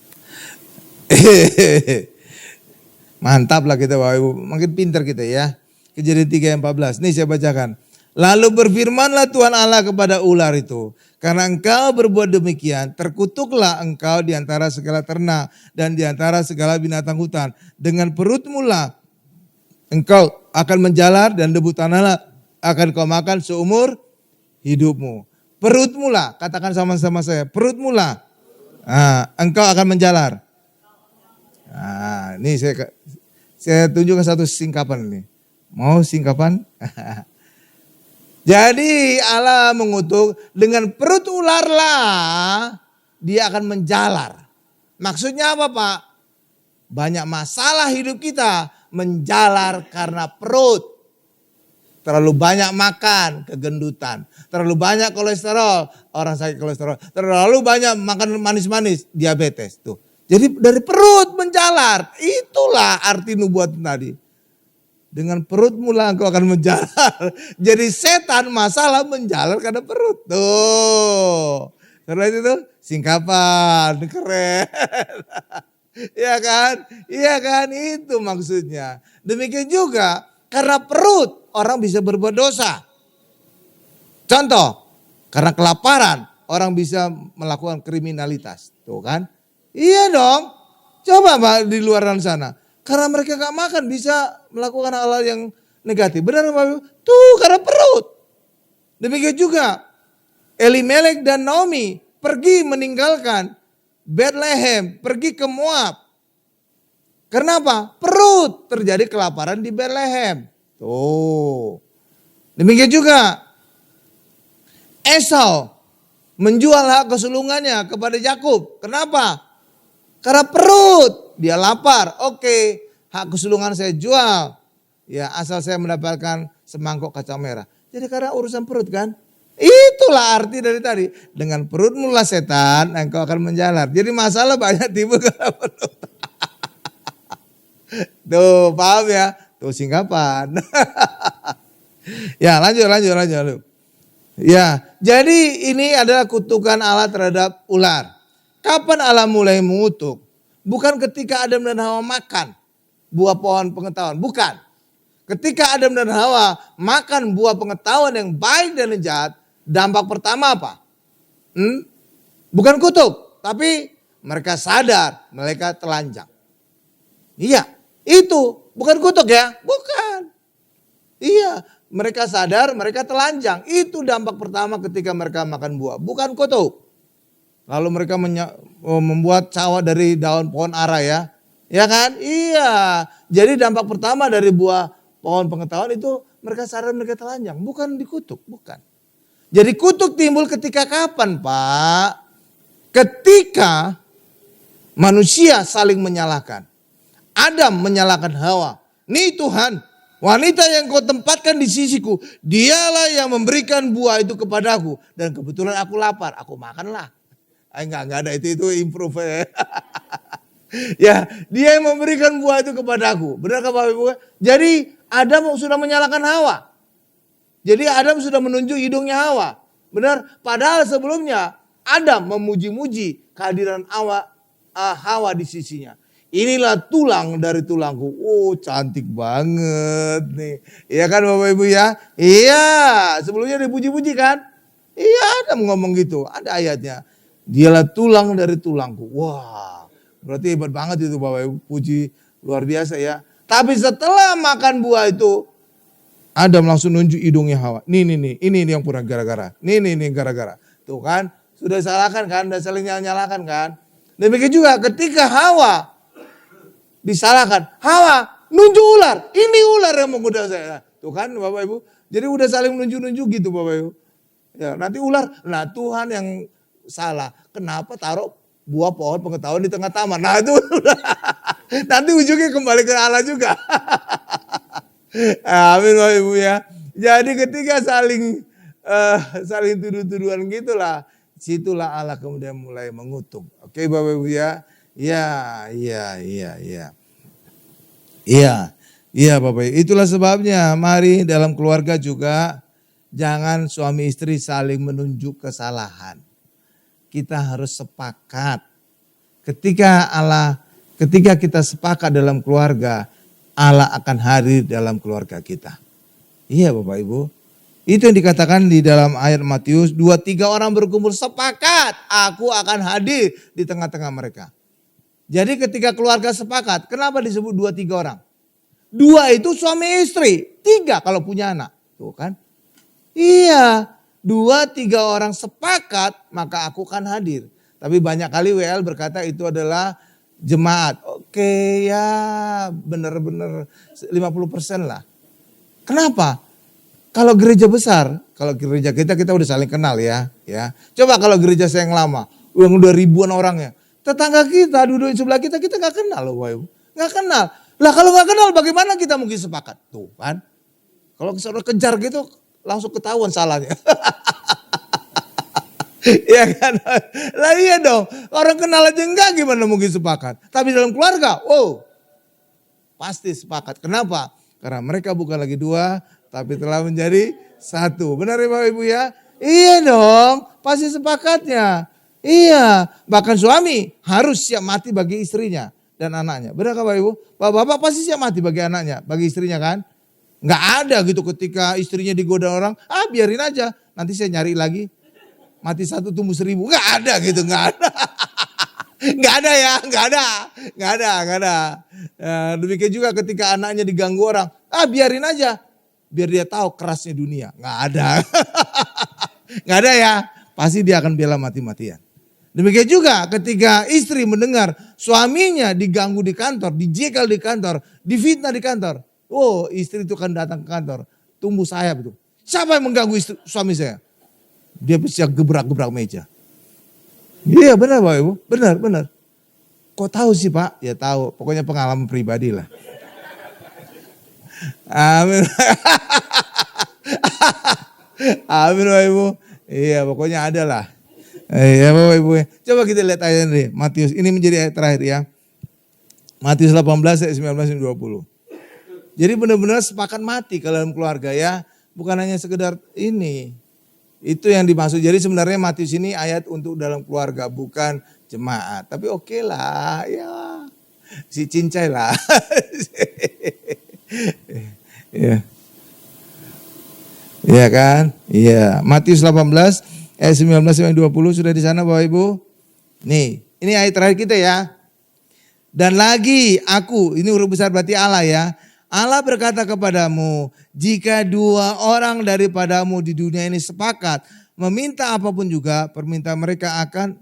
Speaker 2: mantap lah kita Bapak Ibu, makin pintar kita ya. Kejadian 3 ayat 14, nih saya bacakan. Lalu berfirmanlah Tuhan Allah kepada ular itu, karena engkau berbuat demikian, terkutuklah engkau di antara segala ternak dan di antara segala binatang hutan. Dengan perutmu lah engkau akan menjalar dan debu tanah akan kau makan seumur hidupmu. Perutmu lah, katakan sama-sama saya, perutmu lah engkau akan menjalar. Nah, ini saya tunjukkan satu singkapan ini. Mau singkapan? Jadi Allah mengutuk dengan perut ular lah dia akan menjalar. Maksudnya apa Pak? Banyak masalah hidup kita menjalar karena perut. Terlalu banyak makan, kegendutan. Terlalu banyak kolesterol, orang sakit kolesterol. Terlalu banyak makan manis-manis, diabetes. Tuh. Jadi dari perut menjalar. Itulah arti nubuat tadi. Dengan perutmu lah engkau akan menjalar. Jadi setan masalah menjalar karena perut. Tuh. Karena itu tuh singkapan. Keren. Iya kan? Iya kan? Itu maksudnya. Demikian juga karena perut orang bisa berbuat dosa. Contoh. Karena kelaparan orang bisa melakukan kriminalitas. Tuh kan? Iya dong. Coba Pak di luar sana. Karena mereka gak makan bisa melakukan hal-hal yang negatif. Benar Bapak? Tuh karena perut. Demikian juga Elimelek dan Naomi pergi meninggalkan Bethlehem, pergi ke Moab. Kenapa? Perut, terjadi kelaparan di Bethlehem. Tuh. Demikian juga Esau menjual hak kesulungannya kepada Yakub. Kenapa? Karena perut. Dia lapar, oke, hak kesulungan saya jual. Ya asal saya mendapatkan semangkok kacang merah. Jadi karena urusan perut kan. Itulah arti dari tadi. Dengan perut mula setan, engkau akan menjalar. Jadi masalah banyak timbul karena perut. Tuh paham ya. Tuh singkapan. Ya lanjut. Ya, jadi ini adalah kutukan Allah terhadap ular. Kapan Allah mulai mengutuk? Bukan ketika Adam dan Hawa makan buah pohon pengetahuan. Bukan. Ketika Adam dan Hawa makan buah pengetahuan yang baik dan yang jahat, dampak pertama apa? Bukan kutuk, tapi mereka sadar, mereka telanjang. Iya, itu bukan kutuk ya, bukan. Iya, mereka sadar, mereka telanjang. Itu dampak pertama ketika mereka makan buah, bukan kutuk. Lalu mereka membuat cawa dari daun pohon ara ya. Ya kan? Iya. Jadi dampak pertama dari buah pohon pengetahuan itu mereka sadar mereka telanjang. Bukan dikutuk, bukan. Jadi kutuk timbul ketika kapan Pak? Ketika manusia saling menyalahkan. Adam menyalahkan Hawa. Nih Tuhan, wanita yang kau tempatkan di sisiku, dialah yang memberikan buah itu kepadaku. Dan kebetulan aku lapar, aku makanlah. Enggak ada itu improve ya. Ya, dia yang memberikan buah itu kepadaku. Benarkah Bapak Ibu? Jadi Adam sudah menyalahkan Hawa. Jadi Adam sudah menunjuk hidungnya Hawa. Benar? Padahal sebelumnya Adam memuji-muji kehadiran Hawa di sisinya. Inilah tulang dari tulangku. Oh cantik banget nih. Iya kan Bapak Ibu ya? Iya. Sebelumnya dipuji-puji kan? Iya Adam ngomong gitu. Ada ayatnya. Dialah tulang dari tulangku. Wah. Berarti hebat banget itu Bapak Ibu. Puji luar biasa ya. Tapi setelah makan buah itu. Adam langsung nunjuk hidungnya Hawa. Ini yang pura gara-gara. Nih gara-gara. Tuh kan. Sudah salahkan kan. Sudah saling nyalakan kan. Demikian juga ketika Hawa disalahkan. Hawa nunjuk ular. Ini ular yang menggoda saya. Tuh kan Bapak Ibu. Jadi udah saling nunjuk-nunjuk gitu Bapak Ibu. Ya, nanti ular. Nah Tuhan yang salah. Kenapa taruh buah pohon pengetahuan di tengah taman. Nah itu nanti ujungnya kembali ke Allah juga. Amin Bapak Ibu ya. Jadi ketika saling tuduh-tuduhan gitulah. Situlah Allah kemudian mulai mengutuk. Oke Bapak Ibu ya. Iya Bapak Ibu. Itulah sebabnya mari dalam keluarga juga jangan suami istri saling menunjuk kesalahan. Kita harus sepakat. Ketika kita sepakat dalam keluarga, Allah akan hadir dalam keluarga kita. Iya Bapak Ibu. Itu yang dikatakan di dalam ayat Matius, 2-3 orang berkumpul sepakat, aku akan hadir di tengah-tengah mereka. Jadi ketika keluarga sepakat, kenapa disebut 2-3 orang? 2 itu suami istri, 3 kalau punya anak. Tuh kan? Iya, 2-3 orang sepakat, maka aku akan hadir. Tapi banyak kali WL berkata itu adalah jemaat. Oke ya, benar-benar 50% lah. Kenapa? Kalau gereja besar, kalau gereja kita udah saling kenal ya. Coba kalau gereja saya yang lama, yang udah ribuan orangnya. Tetangga kita, duduk di sebelah kita gak kenal loh Bapak Ibu. Gak kenal. Lah kalau gak kenal bagaimana kita mungkin sepakat? Tuh kan. Kalau saudara kejar gitu langsung ketahuan salahnya. Iya kan? Lah iya dong. Orang kenal aja enggak gimana mungkin sepakat. Tapi dalam keluarga, pasti sepakat. Kenapa? Karena mereka bukan lagi 2, tapi telah menjadi 1. Benar ya Bapak Ibu ya? Iya dong, pasti sepakatnya. Iya, bahkan suami harus siap mati bagi istrinya dan anaknya. Benar Bapak Ibu? Bapak pasti siap mati bagi anaknya, bagi istrinya kan? Nggak ada gitu ketika istrinya digoda orang, biarin aja, nanti saya nyari lagi. Mati 1 tumbuh 1000, nggak ada gitu, nggak ada. Nggak ada ya, nggak ada. Demikian juga ketika anaknya diganggu orang, biarin aja. Biar dia tahu kerasnya dunia, nggak ada. Nggak ada ya, pasti dia akan bela mati-matian. Demikian juga ketika istri mendengar suaminya diganggu di kantor, dijegal di kantor, difitnah di kantor. Istri itu kan datang ke kantor, tumbuh sayap itu. Siapa yang mengganggu suami saya? Dia bisa gebrak-gebrak meja. Iya benar Bapak Ibu, benar. Kok tahu sih Pak? Ya tahu, pokoknya pengalaman pribadi lah. Amin. Amin Bapak Ibu. Iya pokoknya ada lah. Iya Bapak Ibu. Coba kita lihat ayat ini. Matius, ini menjadi ayat terakhir ya. Matius 18 ayat 19 dan 20. Jadi benar-benar sepakat mati kalau dalam keluarga ya. Bukan hanya sekedar ini. Itu yang dimaksud. Jadi sebenarnya Matius ini ayat untuk dalam keluarga, bukan jemaat. Tapi oke lah, ya si cincai lah. Iya. Iya kan? Iya. Matius 18 ayat 19 sampai 20 sudah di sana Bapak Ibu. Nih, ini ayat terakhir kita ya. Dan lagi aku, ini huruf besar berarti Allah ya. Allah berkata kepadamu, jika 2 orang daripadamu di dunia ini sepakat meminta apapun juga, permintaan mereka akan,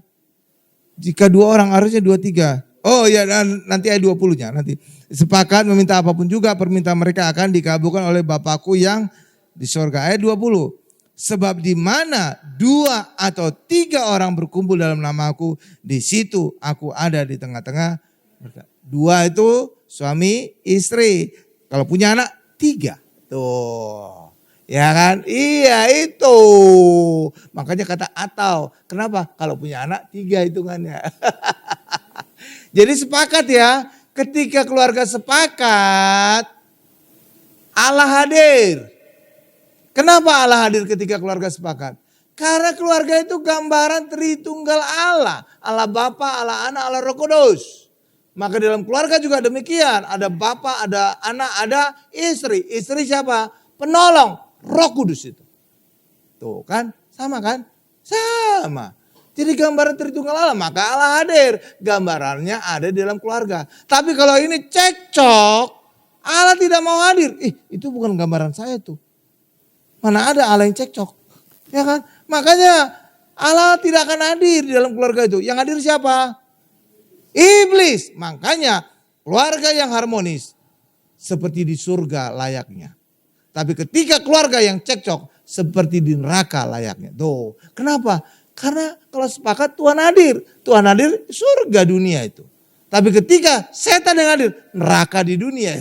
Speaker 2: jika 2 orang harusnya 2, 3. Oh ya, dan nanti ayat 20-nya nanti. Sepakat meminta apapun juga, permintaan mereka akan dikabulkan oleh Bapakku yang di sorga. Ayat 20. Sebab di mana 2 atau 3 orang berkumpul dalam namaku, di situ aku ada di tengah-tengah. 2 itu suami istri. Kalau punya anak 3. Tuh. Ya kan? Iya itu. Makanya kata atau. Kenapa? Kalau punya anak 3 hitungannya. Jadi sepakat ya. Ketika keluarga sepakat, Allah hadir. Kenapa Allah hadir ketika keluarga sepakat? Karena keluarga itu gambaran Tritunggal Allah. Allah Bapa, Allah Anak, Allah Roh Kudus. Maka dalam keluarga juga demikian. Ada Bapa, ada anak, ada istri. Istri siapa? Penolong. Roh Kudus itu. Tuh kan? Sama kan? Sama. Jadi gambaran Tritunggal Allah. Maka Allah hadir. Gambarannya ada di dalam keluarga. Tapi kalau ini cekcok, Allah tidak mau hadir. Itu bukan gambaran saya tuh. Mana ada Allah yang cekcok. Ya kan? Makanya Allah tidak akan hadir di dalam keluarga itu. Yang hadir siapa? Iblis. Makanya keluarga yang harmonis seperti di surga layaknya. Tapi ketika keluarga yang cekcok seperti di neraka layaknya. Tuh. Kenapa? Karena kalau sepakat Tuhan hadir. Tuhan hadir surga dunia itu. Tapi ketika setan yang hadir neraka di dunia.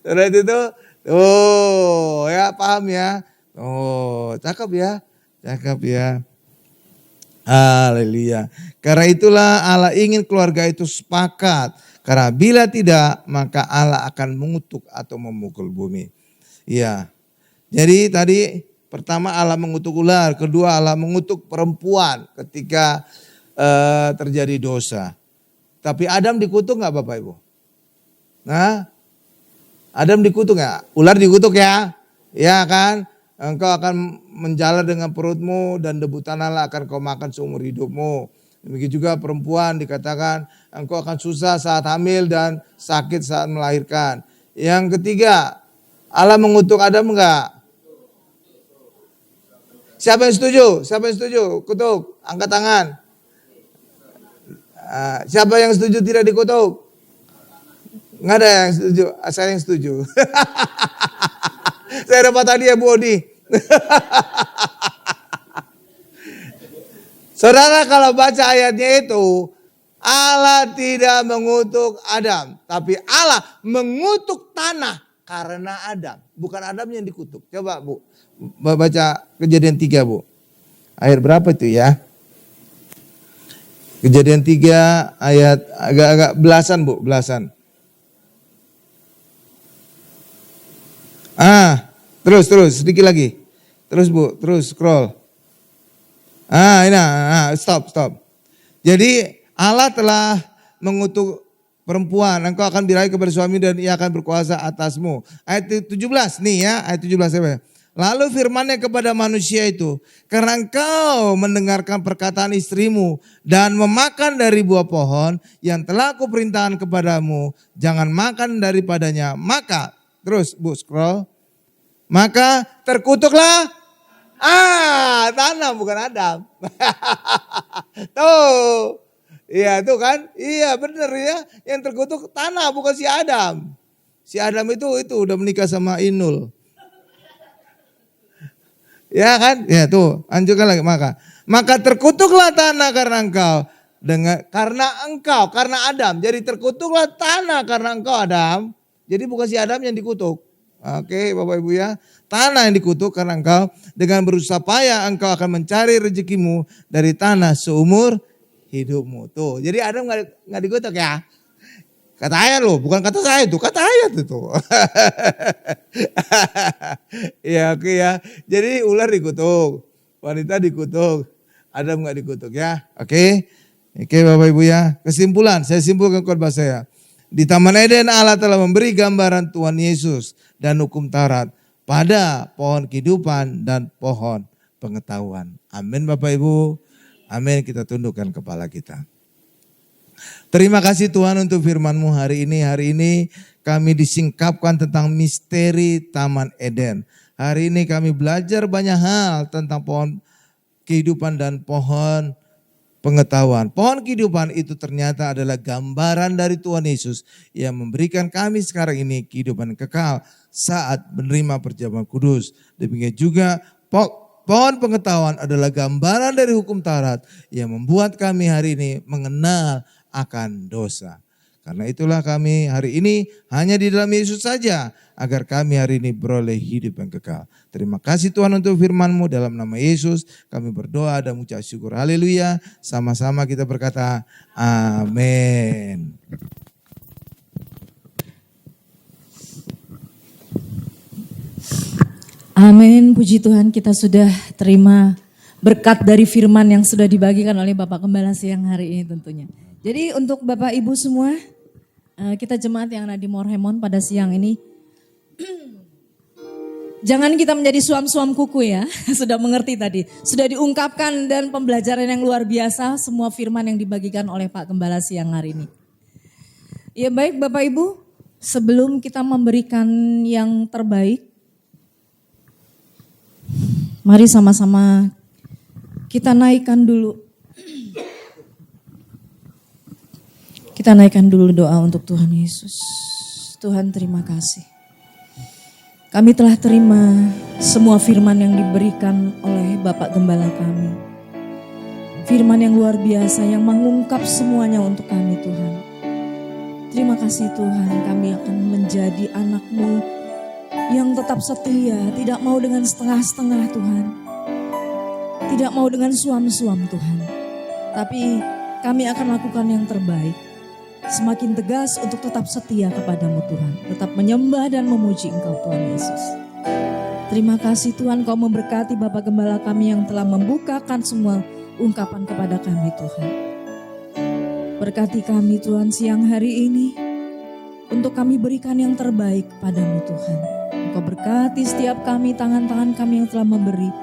Speaker 2: Terus itu tuh ya paham ya. Oh cakep ya. Cakep ya. Haleluya. Karena itulah Allah ingin keluarga itu sepakat. Karena bila tidak maka Allah akan mengutuk atau memukul bumi. Iya. Jadi tadi pertama Allah mengutuk ular. Kedua Allah mengutuk perempuan ketika terjadi dosa. Tapi Adam dikutuk gak Bapak Ibu? Nah, Adam dikutuk gak? Ular dikutuk ya? Ya kan? Engkau akan menjalar dengan perutmu dan debu tanahlah akan kau makan seumur hidupmu. Demikian juga perempuan dikatakan engkau akan susah saat hamil dan sakit saat melahirkan. Yang ketiga, Allah mengutuk Adam enggak? Siapa yang setuju? Siapa yang setuju? Kutuk, angkat tangan. Siapa yang setuju tidak dikutuk? Enggak ada yang setuju, saya yang setuju. Saya dapat tadi ya Bu Odi. Saudara kalau baca ayatnya itu, Allah tidak mengutuk Adam. Tapi Allah mengutuk tanah karena Adam. Bukan Adam yang dikutuk. Coba Bu, baca Kejadian 3 Bu. Ayat berapa itu ya? Kejadian 3 ayat agak-agak belasan Bu, belasan. Terus sedikit lagi. Terus Bu, terus scroll. Stop. Jadi Allah telah mengutuk perempuan, engkau akan birahi kepada suami dan ia akan berkuasa atasmu. Ayat 17 nih ya, ayat 17. Lalu firman-Nya kepada manusia itu, karena engkau mendengarkan perkataan istrimu dan memakan dari buah pohon yang telah aku perintahkan kepadamu, jangan makan daripadanya. Maka, terus Bu scroll. Maka terkutuklah tanah bukan Adam. Tuh. Iya tuh kan. Iya benar ya. Yang terkutuk tanah bukan si Adam. Si Adam itu udah menikah sama Inul. Ya kan. Ya tuh. Lanjutkan lagi. Maka terkutuklah tanah karena engkau. Karena Adam. Jadi terkutuklah tanah karena engkau Adam. Jadi bukan si Adam yang dikutuk. Oke Bapak Ibu ya. Tanah yang dikutuk karena engkau dengan berusaha payah engkau akan mencari rezekimu dari tanah seumur hidupmu. Tuh, jadi Adam nggak dikutuk ya. Kata ayat loh, bukan kata saya tuh, kata ayat itu. Ya oke ya. Jadi ular dikutuk, wanita dikutuk, Adam nggak dikutuk ya. Oke. Oke Bapak Ibu ya. Kesimpulan, saya simpulkan khotbah saya. Di Taman Eden Allah telah memberi gambaran Tuhan Yesus dan hukum Taurat pada pohon kehidupan dan pohon pengetahuan. Amin Bapak Ibu. Amin, kita tundukkan kepala kita. Terima kasih Tuhan untuk firman-Mu hari ini. Hari ini kami disingkapkan tentang misteri Taman Eden. Hari ini kami belajar banyak hal tentang pohon kehidupan dan pohon pengetahuan. Pohon kehidupan itu ternyata adalah gambaran dari Tuhan Yesus yang memberikan kami sekarang ini kehidupan kekal saat menerima perjamuan kudus. Demikian juga pohon pengetahuan adalah gambaran dari hukum Taurat yang membuat kami hari ini mengenal akan dosa. Karena itulah kami hari ini hanya di dalam Yesus saja agar kami hari ini beroleh hidup yang kekal. Terima kasih Tuhan untuk firman-Mu, dalam nama Yesus kami berdoa dan mengucap syukur. Haleluya. Sama-sama kita berkata amin.
Speaker 1: Amin, puji Tuhan, kita sudah terima berkat dari firman yang sudah dibagikan oleh Bapak Gembala siang hari ini tentunya. Jadi untuk Bapak Ibu semua, kita jemaat yang ada di Morhemon pada siang ini, jangan kita menjadi suam-suam kuku ya, sudah mengerti tadi. Sudah diungkapkan dan pembelajaran yang luar biasa semua firman yang dibagikan oleh Pak Gembala siang hari ini. Ya baik Bapak Ibu, sebelum kita memberikan yang terbaik, mari sama-sama kita naikkan dulu. Kita naikkan dulu doa untuk Tuhan Yesus. Tuhan terima kasih. Kami telah terima semua firman yang diberikan oleh Bapak Gembala kami. Firman yang luar biasa yang mengungkap semuanya untuk kami Tuhan. Terima kasih Tuhan, kami akan menjadi anak-Mu yang tetap setia, tidak mau dengan setengah-setengah Tuhan. Tidak mau dengan suam-suam Tuhan. Tapi kami akan lakukan yang terbaik. Semakin tegas untuk tetap setia kepadamu Tuhan. Tetap menyembah dan memuji Engkau Tuhan Yesus. Terima kasih Tuhan, Kau memberkati Bapak Gembala kami yang telah membukakan semua ungkapan kepada kami Tuhan. Berkati kami Tuhan siang hari ini. Untuk kami berikan yang terbaik kepadamu Tuhan. Engkau berkati setiap kami, tangan-tangan kami yang telah memberi.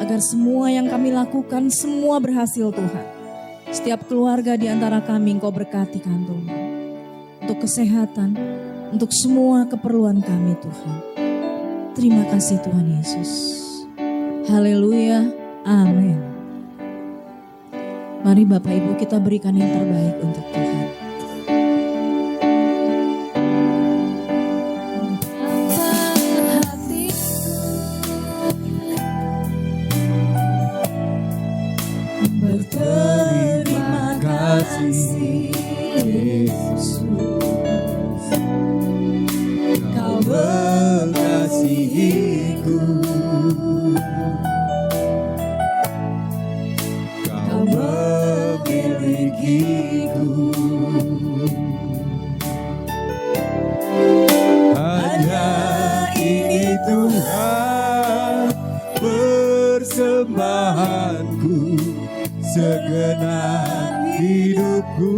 Speaker 1: Agar semua yang kami lakukan semua berhasil Tuhan. Setiap keluarga di antara kami Engkau berkati kantor. Untuk kesehatan, untuk semua keperluan kami Tuhan. Terima kasih Tuhan Yesus. Haleluya, amin. Mari Bapak Ibu kita berikan yang terbaik untuk Tuhan. Berterima kasih Yesus, Kau mengasihiku, Kau memilikiku. Hanya ini Tuhan persembahanku, segenap hidupku,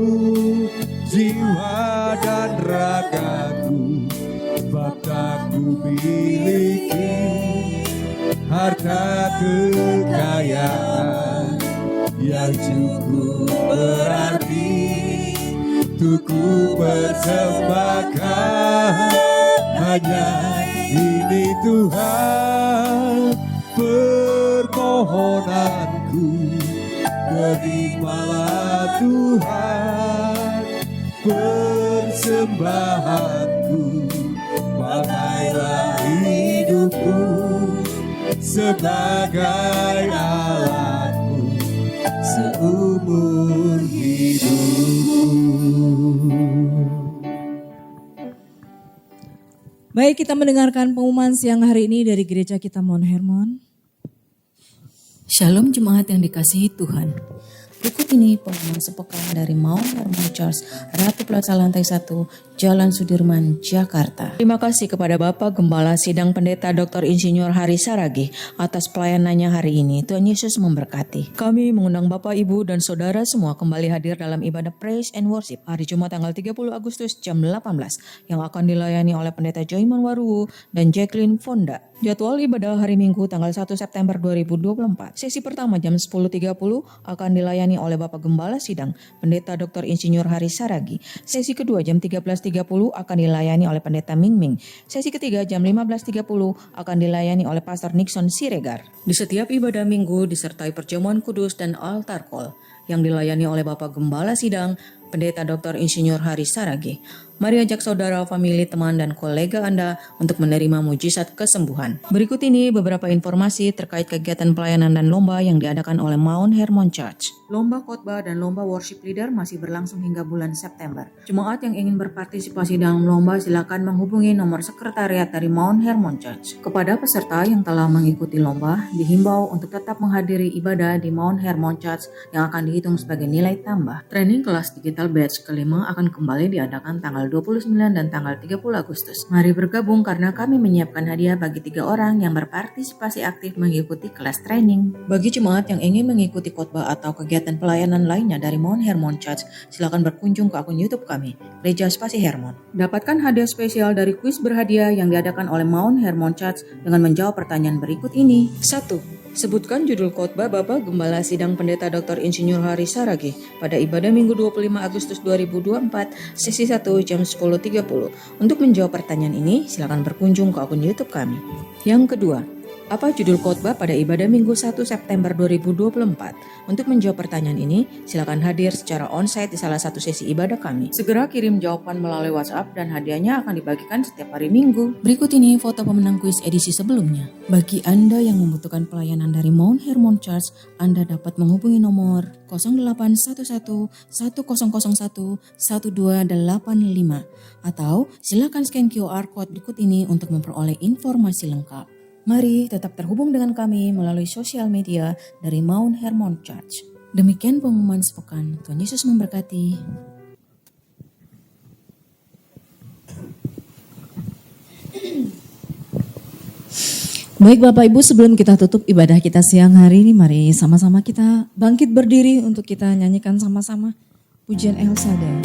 Speaker 1: jiwa dan ragaku, Bapa ku miliki, harta kekayaan yang cukup berarti, untuk ku persembahkan. Hanya ini Tuhan permohonanku. Terimalah Tuhan persembahanku, pakailah hidupku sebagai alatmu seumur hidupku. Baik, kita mendengarkan pengumuman siang hari ini dari gereja kita Mount Hermon.
Speaker 3: Shalom jemaat yang dikasihi Tuhan. Berikut ini pengumuman sepekan dari Mount Hermon Church, Ratu Plaza Lantai 1, Jalan Sudirman, Jakarta. Terima kasih kepada Bapak Gembala Sidang Pendeta Dr. Insinyur Hari Saragi atas pelayanannya hari ini. Tuhan Yesus memberkati. Kami mengundang Bapak, Ibu, dan Saudara semua kembali hadir dalam ibadah Praise and Worship hari Jumat tanggal 30 Agustus jam 18 yang akan dilayani oleh Pendeta Joyman Waruwu dan Jacqueline Fonda. Jadwal ibadah hari Minggu tanggal 1 September 2024. Sesi pertama jam 10.30 akan dilayani oleh Bapak Gembala Sidang Pendeta Dr. Insinyur Hari Saragi. Sesi kedua jam 13.30 akan dilayani oleh Pendeta Ming Ming. Sesi ketiga jam 15.30 akan dilayani oleh Pastor Nixon Siregar. Di setiap ibadah minggu disertai perjamuan kudus dan altar call yang dilayani oleh Bapak Gembala Sidang Pendeta Dr. Insinyur Hari Saragi. Mari ajak saudara, famili, teman, dan kolega Anda untuk menerima mujizat kesembuhan. Berikut ini beberapa informasi terkait kegiatan pelayanan dan lomba yang diadakan oleh Mount Hermon Church. Lomba khotbah dan lomba worship leader masih berlangsung hingga bulan September. Jemaat yang ingin berpartisipasi dalam lomba silakan menghubungi nomor sekretariat dari Mount Hermon Church. Kepada peserta yang telah mengikuti lomba, dihimbau untuk tetap menghadiri ibadah di Mount Hermon Church yang akan dihitung sebagai nilai tambah. Training kelas digital batch kelima akan kembali diadakan tanggal 29 dan tanggal 30 Agustus. Mari bergabung karena kami menyiapkan hadiah bagi 3 orang yang berpartisipasi aktif mengikuti kelas training. Bagi jemaat yang ingin mengikuti khotbah atau kegiatan pelayanan lainnya dari Mount Hermon Church, silakan berkunjung ke akun YouTube kami, Gereja Spasi Hermon. Dapatkan hadiah spesial dari kuis berhadiah yang diadakan oleh Mount Hermon Church dengan menjawab pertanyaan berikut ini. 1. Sebutkan judul khotbah Bapak Gembala Sidang Pendeta Dr. Insinyur Hari Saragi pada ibadah Minggu 25 Agustus 2024, sesi 1 jam 10.30. Untuk menjawab pertanyaan ini, silakan berkunjung ke akun YouTube kami. Yang kedua, apa judul khotbah pada ibadah Minggu 1 September 2024? Untuk menjawab pertanyaan ini, silakan hadir secara onsite di salah satu sesi ibadah kami. Segera kirim jawaban melalui WhatsApp dan hadiahnya akan dibagikan setiap hari Minggu. Berikut ini foto pemenang kuis edisi sebelumnya. Bagi Anda yang membutuhkan pelayanan dari Mount Hermon Church, Anda dapat menghubungi nomor 0811 1001 1285 atau silakan scan QR code berikut ini untuk memperoleh informasi lengkap. Mari tetap terhubung dengan kami melalui sosial media dari Mount Hermon Church. Demikian pengumuman sepekan. Tuhan Yesus memberkati.
Speaker 1: Baik Bapak Ibu, sebelum kita tutup ibadah kita siang hari ini, mari sama-sama kita bangkit berdiri untuk kita nyanyikan sama-sama pujian El Shaddai.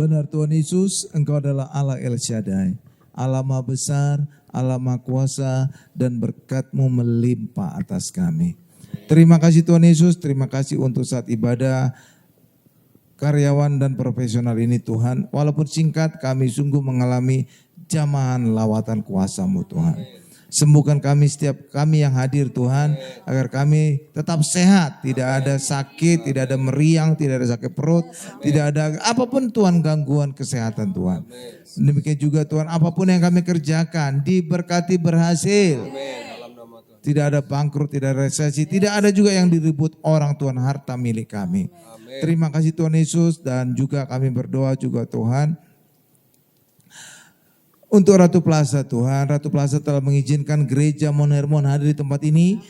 Speaker 2: Benar Tuhan Yesus, Engkau adalah Allah El Shaddai, Allah Maha Besar, Allah Maha Kuasa, dan berkat-Mu melimpah atas kami. Terima kasih Tuhan Yesus, terima kasih untuk saat ibadah karyawan dan profesional ini Tuhan. Walaupun singkat, kami sungguh mengalami jamahan lawatan kuasa-Mu Tuhan. Sembuhkan kami setiap kami yang hadir Tuhan, agar kami tetap sehat, tidak ada sakit, tidak ada meriang, tidak ada sakit perut, tidak ada apapun Tuhan gangguan kesehatan Tuhan. Demikian juga Tuhan, apapun yang kami kerjakan diberkati berhasil. Tidak ada bangkrut, tidak ada resesi, tidak ada juga yang diribut orang Tuhan, harta milik kami. Terima kasih Tuhan Yesus, dan juga kami berdoa juga Tuhan untuk Ratu Plaza Tuhan. Ratu Plaza telah mengizinkan gereja Mount Hermon hadir di tempat ini.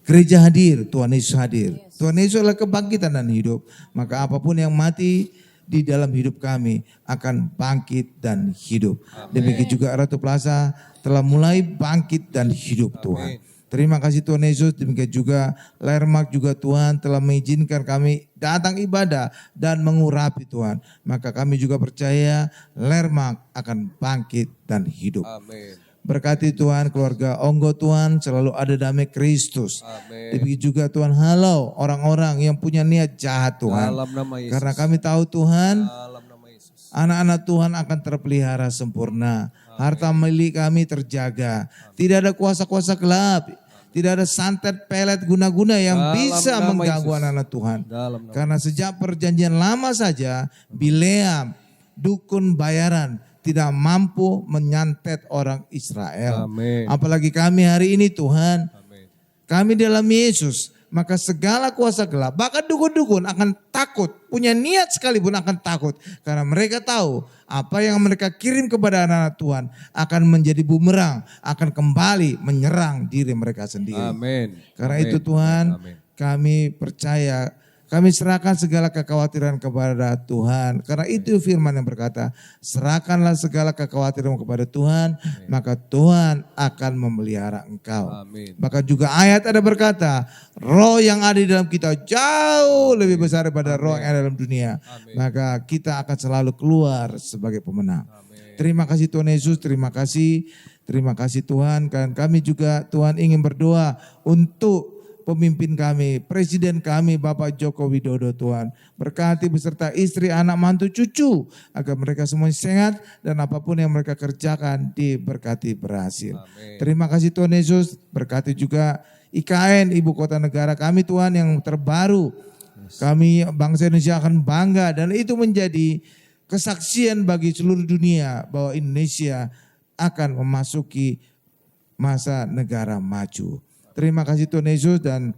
Speaker 2: Gereja hadir, Tuhan Yesus hadir. Tuhan Yesus adalah kebangkitan dan hidup. Maka apapun yang mati di dalam hidup kami akan bangkit dan hidup. Demikian juga Ratu Plaza telah mulai bangkit dan hidup Tuhan. Terima kasih Tuhan Yesus. Demikian juga Lermak juga Tuhan telah mengizinkan kami datang ibadah dan mengurapi Tuhan. Maka kami juga percaya Lermak akan bangkit dan hidup.
Speaker 4: Amin.
Speaker 2: Berkati Tuhan keluarga Onggo Tuhan, selalu ada damai Kristus.
Speaker 4: Amin.
Speaker 2: Demikian juga Tuhan, halau orang-orang yang punya niat jahat Tuhan.
Speaker 4: Dalam nama Yesus.
Speaker 2: Karena kami tahu Tuhan,
Speaker 4: Dalam nama Yesus.
Speaker 2: anak-anak Tuhan akan terpelihara sempurna. Harta milik kami terjaga. Tidak ada kuasa-kuasa gelap. Tidak ada santet, pelet, guna-guna yang
Speaker 4: Dalam
Speaker 2: bisa
Speaker 4: nama
Speaker 2: mengganggu
Speaker 4: Yesus.
Speaker 2: anak-anak Tuhan.
Speaker 4: Dalam nama
Speaker 2: Karena sejak perjanjian lama saja, Bileam, dukun bayaran, tidak mampu menyantet orang Israel.
Speaker 4: Amin.
Speaker 2: Apalagi kami hari ini Tuhan,
Speaker 4: Amin.
Speaker 2: kami dalam Yesus, maka segala kuasa gelap, bahkan dukun-dukun akan takut, punya niat sekalipun akan takut. Karena mereka tahu apa yang mereka kirim kepada anak-anak Tuhan akan menjadi bumerang, akan kembali menyerang diri mereka sendiri.
Speaker 4: Amin.
Speaker 2: Karena
Speaker 4: Amin.
Speaker 2: itu Tuhan,
Speaker 4: Amin.
Speaker 2: kami percaya, kami serahkan segala kekhawatiran kepada Tuhan. Karena itu firman yang berkata, serahkanlah segala kekhawatiran kepada Tuhan, maka Tuhan akan memelihara engkau.
Speaker 4: Amin.
Speaker 2: Maka juga ayat ada berkata, roh yang ada di dalam kita jauh lebih besar daripada roh yang ada dalam dunia. Maka kita akan selalu keluar sebagai pemenang. Terima kasih Tuhan Yesus, terima kasih Tuhan. Dan kami juga Tuhan ingin berdoa untuk pemimpin kami, presiden kami Bapak Joko Widodo Tuhan. Berkati beserta istri, anak, mantu, cucu. Agar mereka semua sehat dan apapun yang mereka kerjakan diberkati berhasil.
Speaker 4: Amin.
Speaker 2: Terima kasih Tuhan Yesus. Berkati juga IKN, Ibu Kota Negara kami Tuhan yang terbaru. Kami bangsa Indonesia akan bangga dan itu menjadi kesaksian bagi seluruh dunia bahwa Indonesia akan memasuki masa negara maju. Terima kasih Tuhan Yesus, dan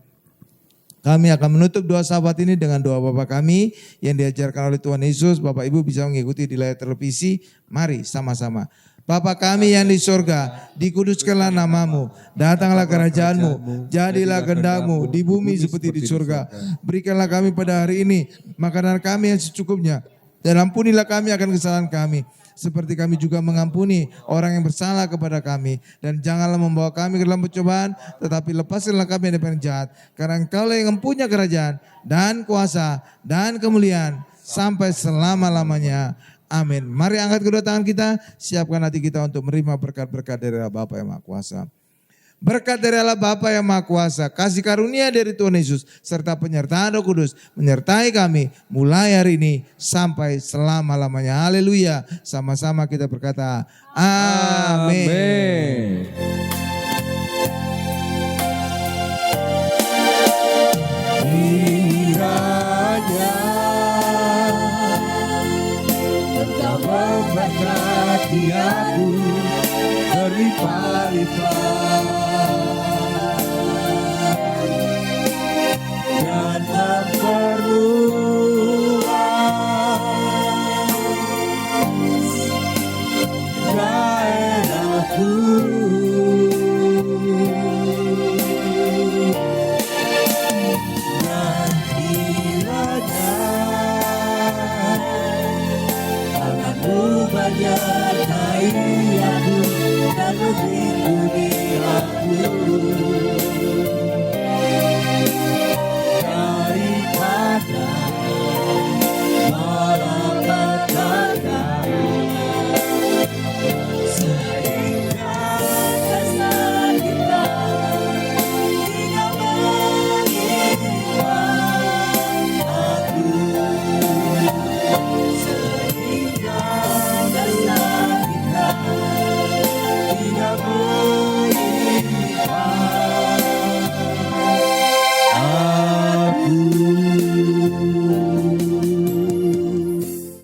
Speaker 2: kami akan menutup doa sahabat ini dengan doa Bapa kami yang diajarkan oleh Tuhan Yesus. Bapak Ibu bisa mengikuti di layar televisi. Mari sama-sama. Bapa kami yang di sorga, dikuduskanlah namamu, datanglah kerajaanmu, jadilah kehendakmu di bumi seperti di surga. Berikanlah kami pada hari ini makanan kami yang secukupnya, dan ampunilah kami akan kesalahan kami, seperti kami juga mengampuni orang yang bersalah kepada kami. Dan janganlah membawa kami ke dalam pencobaan, tetapi lepaskanlah kami dari yang jahat. Karena Engkaulah yang mempunyai kerajaan dan kuasa dan kemuliaan sampai selama-lamanya. Amin. Mari angkat kedua tangan kita, siapkan hati kita untuk menerima berkat-berkat dari Allah Bapa yang Maha Kuasa. Berkat dari Allah Bapa yang Maha Kuasa, kasih karunia dari Tuhan Yesus, serta penyertaan Roh Kudus menyertai kami mulai hari ini sampai selama-lamanya. Haleluya. Sama-sama kita berkata, amin.
Speaker 4: Amin. Kiranya Engkau memberkati aku berlimpah-limpah dan memperluas daerahku. Dan kiranya akan menyertai aku dan lebih